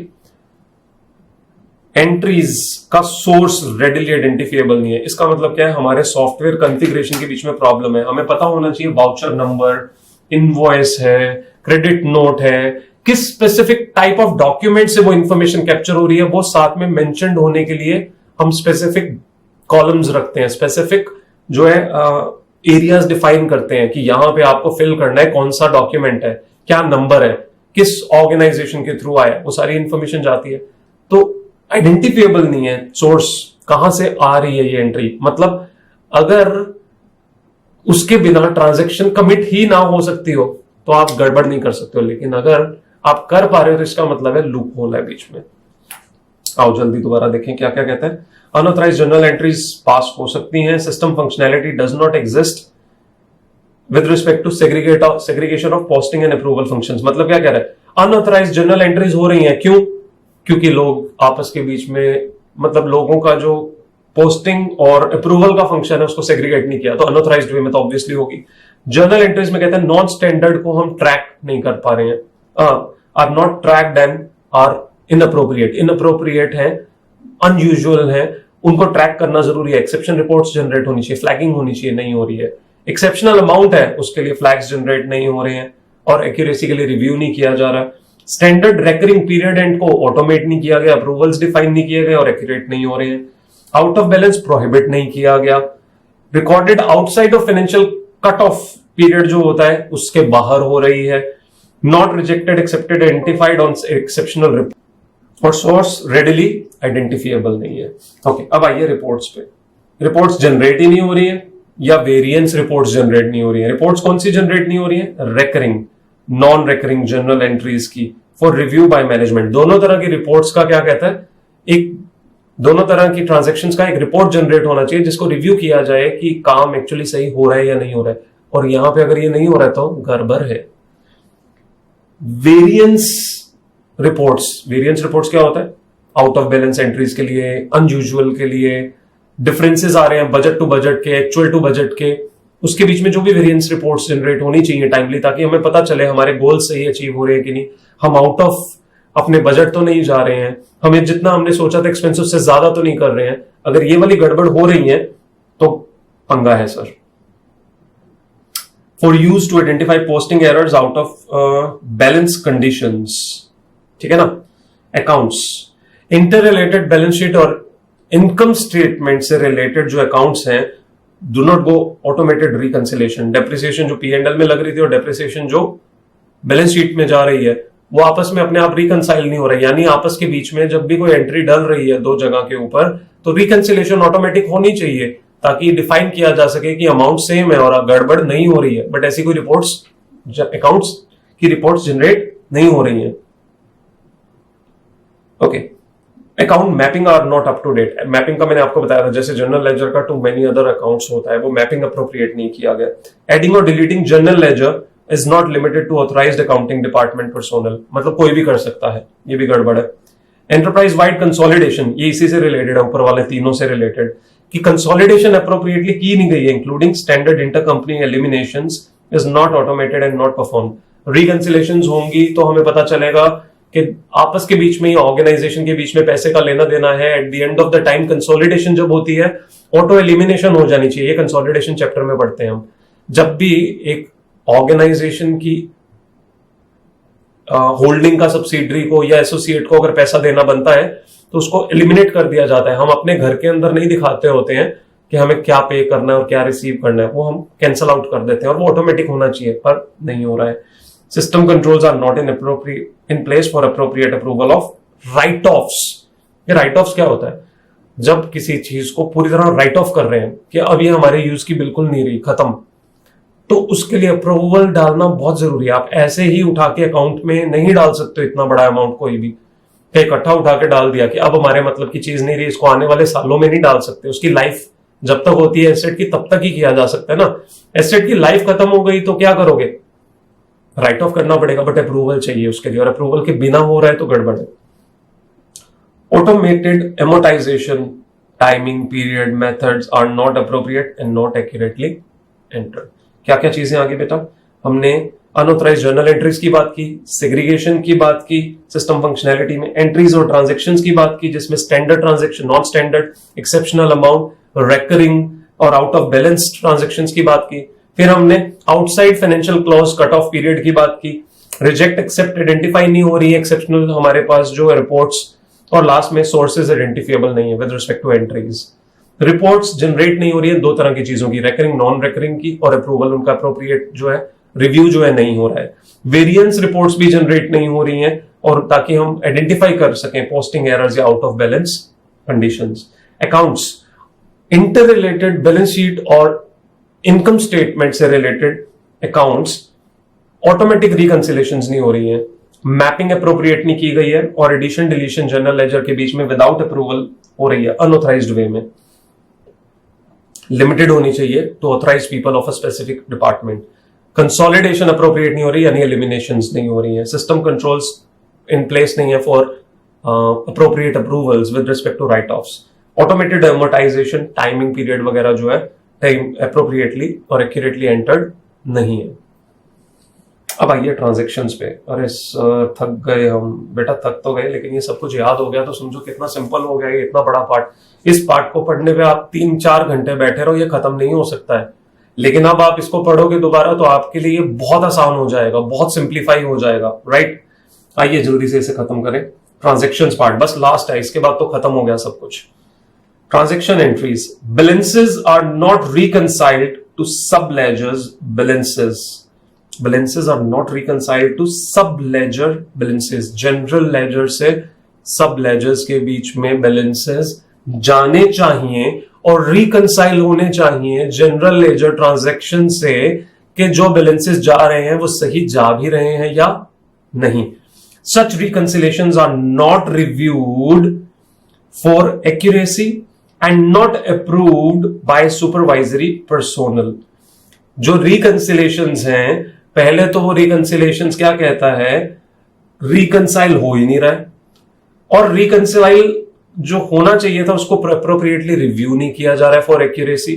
एंट्रीज का सोर्स रेडिली आइडेंटिफिएबल नहीं है। इसका मतलब क्या है, हमारे सॉफ्टवेयर कॉन्फ़िगरेशन के बीच में प्रॉब्लम है। हमें पता होना चाहिए वाउचर नंबर, इनवॉइस है, क्रेडिट नोट है, किस स्पेसिफिक टाइप ऑफ डॉक्यूमेंट से वो इंफॉर्मेशन कैप्चर हो रही है, वो साथ में मेंशन्ड होने के लिए हम स्पेसिफिक कॉलम्स रखते हैं, स्पेसिफिक जो है एरियाज डिफाइन करते हैं कि यहां पे आपको फिल करना है कौन सा डॉक्यूमेंट है, क्या नंबर है, किस ऑर्गेनाइजेशन के थ्रू आया, वो सारी इंफॉर्मेशन जाती है। तो आइडेंटिफिएबल नहीं है सोर्स, कहां से आ रही है ये एंट्री। मतलब अगर उसके बिना ट्रांजैक्शन कमिट ही ना हो सकती हो तो आप गड़बड़ नहीं कर सकते हो, लेकिन अगर आप कर पा रहे हो तो इसका मतलब है लूप होल है बीच में। आओ जल्दी दोबारा देखें क्या क्या कहता है। अनऑथराइज्ड जर्नल एंट्रीज पास हो सकती हैं, system functionality does not exist with respect to segregation of posting and approval functions. मतलब क्या कह रहा है, अनऑथराइज्ड जर्नल एंट्रीज हो रही हैं, क्यों? क्योंकि लोग आपस के बीच में, मतलब लोगों का जो पोस्टिंग और अप्रूवल का फंक्शन है उसको सेग्रीगेट नहीं किया, तो अनऑथराइज्ड वे में तो ऑब्वियसली होगी। जर्नल एंट्रीज में कहते हैं नॉन स्टैंडर्ड को हम ट्रैक नहीं कर पा रहे हैं, are not tracked and are inappropriate. Inappropriate है, अनयूजुअल है, उनको ट्रैक करना जरूरी है। एक्सेप्शन रिपोर्ट्स जनरेट होनी चाहिए, फ्लैगिंग होनी चाहिए, नहीं हो रही है। एक्सेप्शनल अमाउंट है, उसके लिए फ्लैग्स जनरेट नहीं हो रहे हैं और एक्यूरेसी के लिए रिव्यू नहीं किया जा रहा। स्टैंडर्ड रेकरिंग पीरियड एंड को ऑटोमेट नहीं किया गया, अप्रूवल्स डिफाइन नहीं किए गए और एक्यूरेट नहीं हो रहे हैं। आउट ऑफ बैलेंस प्रोहिबिट नहीं किया गया। Recorded outside of financial cut off period जो होता है उसके बाहर हो रही है। Not rejected, accepted, identified on exceptional report, और सोर्स रेडिली आइडेंटिफिएबल नहीं है। ओके, अब आइए रिपोर्ट्स पे। रिपोर्ट्स जनरेट ही नहीं हो रही है या वेरिएंस रिपोर्ट्स जनरेट नहीं हो रही है। रिपोर्ट्स कौन सी जनरेट नहीं हो रही है? Recurring, non recurring journal entries की फॉर रिव्यू बाय मैनेजमेंट। दोनों तरह की रिपोर्ट्स का क्या कहता है, एक दोनों तरह की ट्रांजैक्शंस का एक रिपोर्ट जनरेट होना चाहिए जिसको रिव्यू किया जाए कि काम एक्चुअली सही हो रहा है या नहीं हो रहा है। और यहां पे अगर ये नहीं हो रहा है तो गड़बड़ है। वेरिएंस रिपोर्ट्स क्या होता है? आउट ऑफ बैलेंस एंट्रीज के लिए, अनयूजुअल के लिए, डिफरेंसेस आ रहे हैं बजट टू बजट के, एक्चुअल टू बजट के, उसके बीच में जो भी वेरिएंस रिपोर्ट्स जनरेट होनी चाहिए टाइमली, ताकि हमें पता चले हमारे गोल सही अचीव हो रहे हैं कि नहीं, हम आउट ऑफ अपने बजट तो नहीं जा रहे हैं, हमें जितना हमने सोचा था एक्सपेंसिव से ज्यादा तो नहीं कर रहे हैं। अगर ये वाली गड़बड़ हो रही है तो पंगा है sir. For use to identify posting errors out of balance conditions, ठीक है ना। Accounts, inter related balance sheet और इनकम स्टेटमेंट से रिलेटेड जो अकाउंट्स हैं, do not go automated reconciliation. Depreciation जो P&L में लग रही थी और डेप्रिसिएशन जो बैलेंस शीट में जा रही है वो आपस में अपने आप रिकंसाइल नहीं हो रही। यानी आपस के बीच में जब भी कोई एंट्री डल रही है दो जगह के ऊपर तो रिकंसिलेशन ऑटोमेटिक होनी चाहिए ताकि डिफाइन किया जा सके कि अमाउंट सेम है और गड़बड़ नहीं हो रही है। बट ऐसी कोई रिपोर्ट्स, अकाउंट्स की रिपोर्ट्स जनरेट नहीं हो रही है। Okay, account mapping are not up to date. Mapping का मैंने आपको बताया था, जैसे जर्नल लेजर का टू मेनी अदर अकाउंट्स होता है, वो मैपिंग अप्रोप्रिएट नहीं किया गया। एडिंग और deleting journal ledger is not limited to authorized accounting department personnel, मतलब कोई भी कर सकता है, ये भी गड़बड़ है। एंटरप्राइज वाइड कंसोलिडेशन, ये इसी से रिलेटेड है, ऊपर वाले तीनों से रिलेटेड, कि कंसोलिडेशन अप्रोप्रिएटली की नहीं गई है, including standard intercompany eliminations is not automated and not perform. Reconciliations होंगी तो हमें पता चलेगा कि आपस के बीच में, ऑर्गेनाइजेशन के बीच में पैसे का लेना देना है। At the end of the time consolidation जब होती है, ऑटो एलिमिनेशन हो जानी चाहिए। ये कंसोलिडेशन चैप्टर में पढ़ते हैं हम। जब भी एक ऑर्गेनाइजेशन की होल्डिंग का सब्सिडरी को या एसोसिएट को अगर पैसा देना बनता है तो उसको एलिमिनेट कर दिया जाता है। हम अपने घर के अंदर नहीं दिखाते होते हैं कि हमें क्या पे करना है और क्या रिसीव करना है, वो हम कैंसल आउट कर देते हैं, और वो ऑटोमेटिक होना चाहिए, पर नहीं हो रहा है। System controls are not in place for appropriate approval of write offs. ये राइट ऑफ्स क्या होता है? जब किसी चीज को पूरी तरह राइट ऑफ कर रहे हैं कि अब ये हमारे यूज की बिल्कुल नहीं रही, खत्म, तो उसके लिए अप्रूवल डालना बहुत जरूरी है। आप ऐसे ही उठा के अकाउंट में नहीं डाल सकते इतना बड़ा अमाउंट, कोई भी इकट्ठा उठा के डाल दिया कि अब हमारे मतलब की चीज नहीं रही, इसको आने वाले सालों में नहीं डाल सकते। उसकी लाइफ जब तक होती है एसेट की, तब तक ही किया जा सकता है ना। एसेट की लाइफ खत्म हो गई तो क्या करोगे? राइट ऑफ करना पड़ेगा, बट अप्रूवल चाहिए उसके लिए, और अप्रूवल के बिना हो रहा है तो गड़बड़ है। Automated amortization timing period methods are not appropriate and not accurately entered. क्या क्या चीजें आगे बेटा? हमने अनऑथराइज्ड जर्नल एंट्रीज की बात की, सेग्रीगेशन की बात की, सिस्टम फंक्शनैलिटी में एंट्रीज और ट्रांजैक्शंस की बात की, जिसमें standard transaction, non standard, exceptional amount, recurring और आउट ऑफ बैलेंस ट्रांजैक्शंस की बात की। फिर हमने outside financial clause, cut off period की बात की, रिजेक्ट एक्सेप्ट आइडेंटिफाई नहीं हो रही है एक्सेप्शनल हमारे पास जो रिपोर्ट्स, और लास्ट में सोर्सेज आइडेंटिफिएबल नहीं है with respect to entries. Reports generate नहीं हो रही है दो तरह की चीजों की, रेकरिंग, नॉन रेकरिंग की, और अप्रूवल उनका अप्रोप्रिएट जो है रिव्यू जो है नहीं हो रहा है। वेरिएंस रिपोर्ट्स भी जनरेट नहीं हो रही हैं, और ताकि हम आइडेंटिफाई कर सकें पोस्टिंग एरर्स या out of balance conditions. Accounts, inter related balance sheet और इनकम स्टेटमेंट से रिलेटेड अकाउंट्स ऑटोमेटिक रिकंसिलेशंस नहीं हो रही है, मैपिंग अप्रोप्रिएट नहीं की गई है, और एडिशन डिलीशन जर्नल लेजर के बीच में विदाउट अप्रूवल हो रही है अनऑथराइज्ड वे में। लिमिटेड होनी चाहिए to authorized people of a specific department. Consolidation appropriate नहीं हो रही, यानी एलिमिनेशंस नहीं हो रही है। सिस्टम कंट्रोल्स इन प्लेस नहीं है for appropriate approvals with respect to write offs. Automated amortization, timing period वगैरह जो है टाइम अप्रोप्रिएटली और एक्यूरेटली एंटर्ड नहीं है। अब आइए ट्रांजैक्शंस पे। अरे सर थक गए हम। बेटा थक तो गए, लेकिन ये सब कुछ याद हो गया तो समझो कितना सिंपल हो गया ये इतना बड़ा पार्ट। इस पार्ट को पढ़ने पे आप 3-4 घंटे बैठे रहो, ये खत्म नहीं हो सकता है। लेकिन अब आप इसको पढ़ोगे दोबारा तो आपके लिए ये बहुत आसान हो जाएगा, बहुत सिंप्लीफाई हो जाएगा, राइट। आइए जल्दी से इसे खत्म करें। ट्रांजैक्शंस पार्ट बस लास्ट है, इसके बाद तो खत्म हो गया सब कुछ। Transaction entries, balances are not reconciled to sub-ledgers balances. Balances are not reconciled to sub-ledger balances. General ledger से sub-ledgers के बीच में balances जाने चाहिए और reconcile होने चाहिए general ledger transaction से कि जो balances जा रहे हैं वो सही जा भी रहे हैं या नहीं। Such reconciliations are not reviewed for accuracy and not approved by supervisory personnel. जो reconciliations हैं, पहले तो वो reconciliations क्या कहता है, reconcile हो ही नहीं रहा है, और reconcile जो होना चाहिए था उसको appropriately review नहीं किया जा रहा है for accuracy।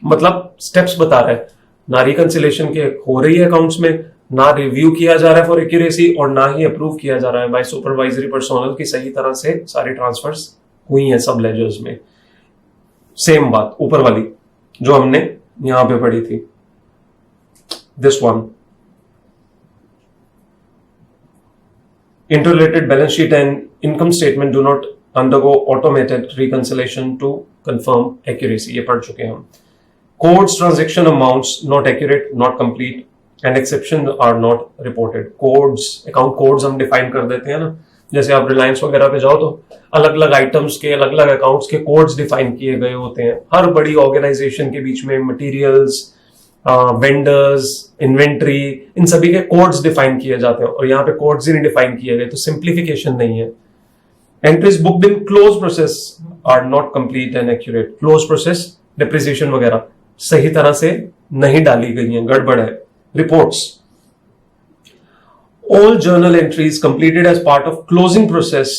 मतलब steps बता रहा है, ना reconciliation के हो रही है accounts में, ना रिव्यू किया जा रहा है फॉर एक्यूरेसी, और ना ही अप्रूव किया जा रहा है बाय सुपरवाइजरी पर्सोनल की सही तरह से सारी ट्रांसफर्स हुई हैं सब लेजर्स में। सेम बात ऊपर वाली जो हमने यहां पे पढ़ी थी, this one, interrelated balance sheet and income statement do not undergo automated reconciliation to confirm accuracy, ये पढ़ चुके हैं हम। Codes, transaction amounts not accurate, not complete and exception are not reported. Codes, account codes हम define कर देते हैं ना, जैसे आप रिलायंस वगैरह पे जाओ तो अलग अलग आइटम्स के अलग अलग अकाउंट्स के कोड्स डिफाइन किए गए होते हैं। हर बड़ी ऑर्गेनाइजेशन के बीच में मटेरियल्स, वेंडर्स, इन्वेंट्री, इन सभी के कोड्स डिफाइन किए जाते हैं, और यहाँ पे कोड्स ही नहीं डिफाइन किए गए तो सिंप्लीफिकेशन नहीं है। Entries booked in close process are not complete and accurate. Close process, depreciation वगैरह सही तरह से नहीं डाली गई है, गड़बड़ है। Reports, all journal entries completed as part of closing process.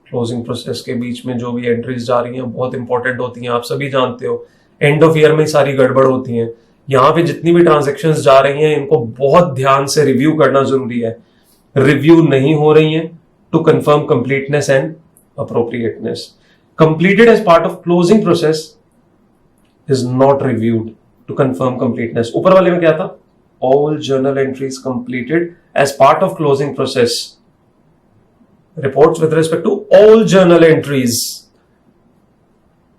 Closing process के बीच में जो भी एंट्रीज जा रही हैं बहुत इंपॉर्टेंट होती हैं, आप सभी जानते हो। एंड ऑफ ईयर में सारी गड़बड़ होती हैं। यहां पे जितनी भी ट्रांजैक्शंस जा रही हैं इनको बहुत ध्यान से रिव्यू करना जरूरी है। रिव्यू नहीं हो रही हैं to confirm completeness and appropriateness. Completed as part of closing process is not reviewed to confirm completeness. ऊपर वाले में क्या था? All journal entries completed as part of closing process, reports with respect to all journal entries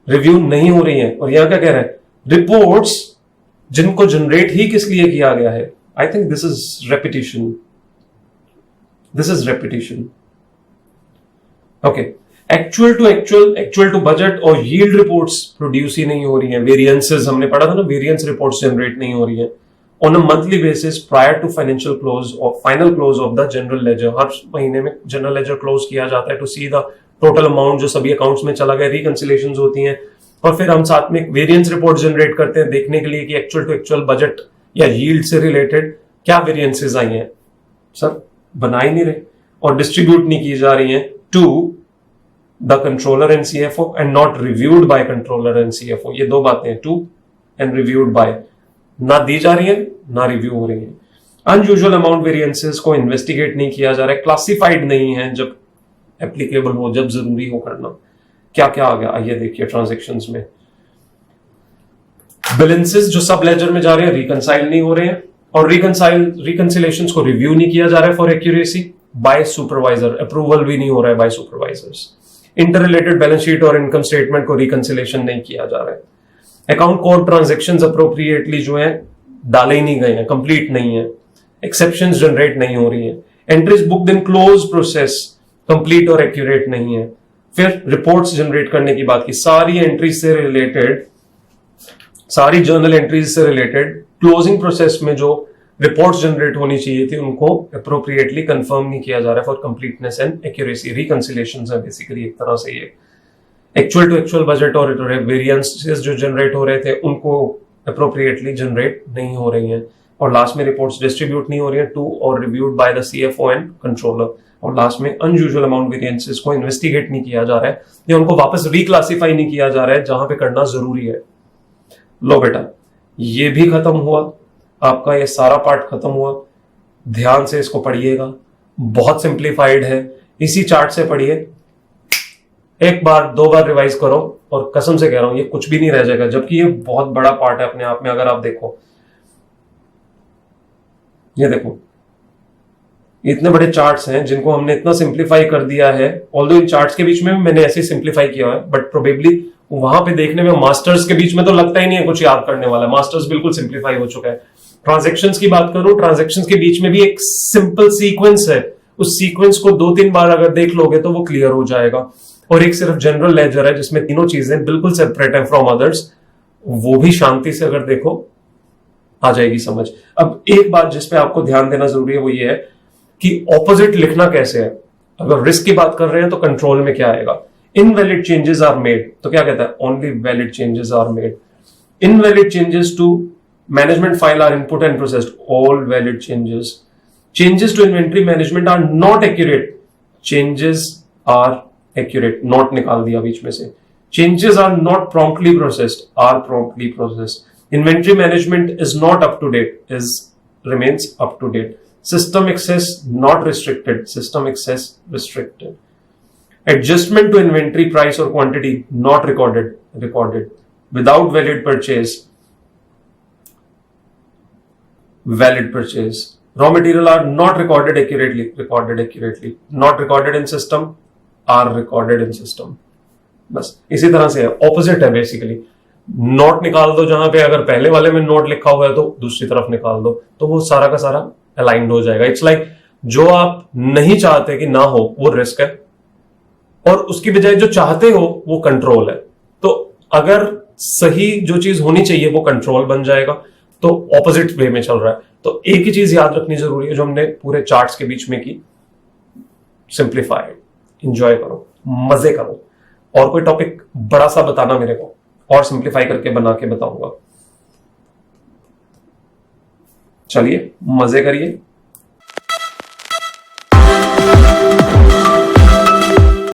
review नहीं हो रही हैं। और यहां क्या कह रहे हैं? रिपोर्ट्स जिनको जनरेट ही किस लिए किया गया है। I think this is repetition, this is repetition. Okay, actual to budget और यील्ड रिपोर्ट्स प्रोड्यूस ही नहीं हो रही हैं। वेरिएंसेस हमने पढ़ा था ना, वेरिएंस रिपोर्ट्स जनरेट नहीं हो रही है on a monthly basis prior to financial close और final close of the general ledger. हर महीने में जनरल लेजर क्लोज किया जाता है to see the total amount जो सभी अकाउंट्स में चला गया। रिकंसिलेशन होती हैं और फिर हम साथ में वेरिएंस रिपोर्ट जनरेट करते हैं देखने के लिए कि एक्चुअल टू एक्चुअल बजट या यील्ड से रिलेटेड क्या वेरिएंसेस आई हैं। सर बना ही नहीं रहे और डिस्ट्रीब्यूट नहीं की जा रही हैं to the controller and CFO and not reviewed by controller and CFO. ये दो बातें हैं, टू एंड रिव्यूड बाय, ना दी जा रही है ना रिव्यू हो रही है। अनयूजुअल अमाउंट वेरिएंसेस को इन्वेस्टिगेट नहीं किया जा रहा है, क्लासिफाइड नहीं है जब एप्लीकेबल हो, जब जरूरी हो करना। क्या क्या आ गया आइए देखिए ट्रांजैक्शंस में। बैलेंसेस जो सब लेजर में जा रहे हैं रिकंसाइल नहीं हो रहे हैं और रिकंसिलेशंस को रिव्यू नहीं किया जा रहा है for accuracy by supervisor, approval भी नहीं हो रहा है by supervisors. Inter related balance sheet और इनकम स्टेटमेंट को रिकंसिलेशन नहीं किया जा रहा है। अकाउंट कोड ट्रांजैक्शंस अप्रोप्रिएटली जो है डाले ही नहीं गए हैं, कंप्लीट नहीं है। एक्सेप्शंस जनरेट नहीं हो रही है। Entries booked in close process complete और एक्यूरेट नहीं है। फिर रिपोर्ट्स जनरेट करने की बात की, सारी एंट्रीज से रिलेटेड, सारी जर्नल एंट्रीज से रिलेटेड क्लोजिंग प्रोसेस में जो रिपोर्ट्स जनरेट होनी चाहिए थी उनको अप्रोप्रिएटली कंफर्म नहीं किया जा रहा है फॉर कंप्लीटनेस एंड एक्यूरेसी। रिकंसिलेशंस है बेसिकली एक तरह से ये। एक्चुअल टू एक्चुअल बजट और वेरिएंसेस जो जनरेट हो रहे थे उनको अप्रोप्रिएटली जनरेट नहीं हो रही हैं। और लास्ट में रिपोर्ट्स डिस्ट्रीब्यूट नहीं हो रही है टू और reviewed by the CFO and controller. और लास्ट में अनयूजुअल अमाउंट वेरिएंसेस को इन्वेस्टिगेट नहीं किया जा रहा है या उनको वापस रिक्लासिफाई नहीं किया जा रहा है जहां पे करना जरूरी है। लो बेटा ये भी खत्म हुआ, आपका ये सारा पार्ट खत्म हुआ। ध्यान से इसको पढ़िएगा, बहुत सिंप्लीफाइड है। इसी चार्ट से पढ़िए, एक बार दो बार रिवाइज करो और कसम से कह रहा हूं ये कुछ भी नहीं रह जाएगा, जबकि ये बहुत बड़ा पार्ट है अपने आप में। अगर आप देखो, ये देखो इतने बड़े चार्ट्स हैं जिनको हमने इतना सिंप्लीफाई कर दिया है। ऑल्दो इन चार्ट्स के बीच में मैंने ऐसे सिंप्लीफाई किया है, बट प्रोबेबली वहां पे देखने में मास्टर्स के बीच में तो लगता ही नहीं है कुछ याद करने वाला। मास्टर्स बिल्कुल सिंप्लीफाई हो चुका है। ट्रांजैक्शंस की बात करूं, ट्रांजैक्शंस के बीच में भी एक सिंपल सीक्वेंस है। उस सीक्वेंस को 2-3 बार अगर देख लोगे तो वो क्लियर हो जाएगा। और एक सिर्फ जनरल लेजर है जिसमें तीनों चीजें बिल्कुल सेपरेट है फ्रॉम अदर्स, वो भी शांति से अगर देखो आ जाएगी समझ। अब एक बात जिस पे आपको ध्यान देना जरूरी है वो ये है कि ऑपोजिट लिखना कैसे है। अगर रिस्क की बात कर रहे हैं तो कंट्रोल में क्या आएगा? इनवैलिड चेंजेस आर मेड, तो क्या कहता है? Only valid changes are made. Invalid changes to management file are input and processed, all valid changes. Changes to inventory management are not accurate, changes are accurate, not निकाल दिया बीच में से। Changes are not promptly processed, are promptly processed. Inventory management is not up to date, is remains up to date. System access not restricted, system access restricted. Adjustment to inventory price or quantity not recorded, recorded. Without valid purchase, valid purchase. Raw material are not recorded accurately, recorded accurately. Not recorded in system, are recorded in system. बस इसी तरह से है, opposite है basically. Note निकाल दो, जहां पे अगर पहले वाले में नोट लिखा हुआ है तो दूसरी तरफ निकाल दो, तो वो सारा का सारा अलाइंड हो जाएगा। इट्स लाइक जो आप नहीं चाहते कि ना हो वो रिस्क है, और उसकी बजाय जो चाहते हो वो कंट्रोल है। तो अगर सही जो चीज होनी चाहिए वो कंट्रोल बन जाएगा, तो ऑपोजिट वे में चल रहा है। तो एक ही चीज याद रखनी जरूरी है जो हमने पूरे चार्ट्स के बीच में की, सिंप्लीफाइड। इंजॉय करो, मजे करो, और कोई टॉपिक बड़ा सा बताना मेरे को, और सिंप्लीफाई करके बना के बताऊंगा। चलिए मजे करिए।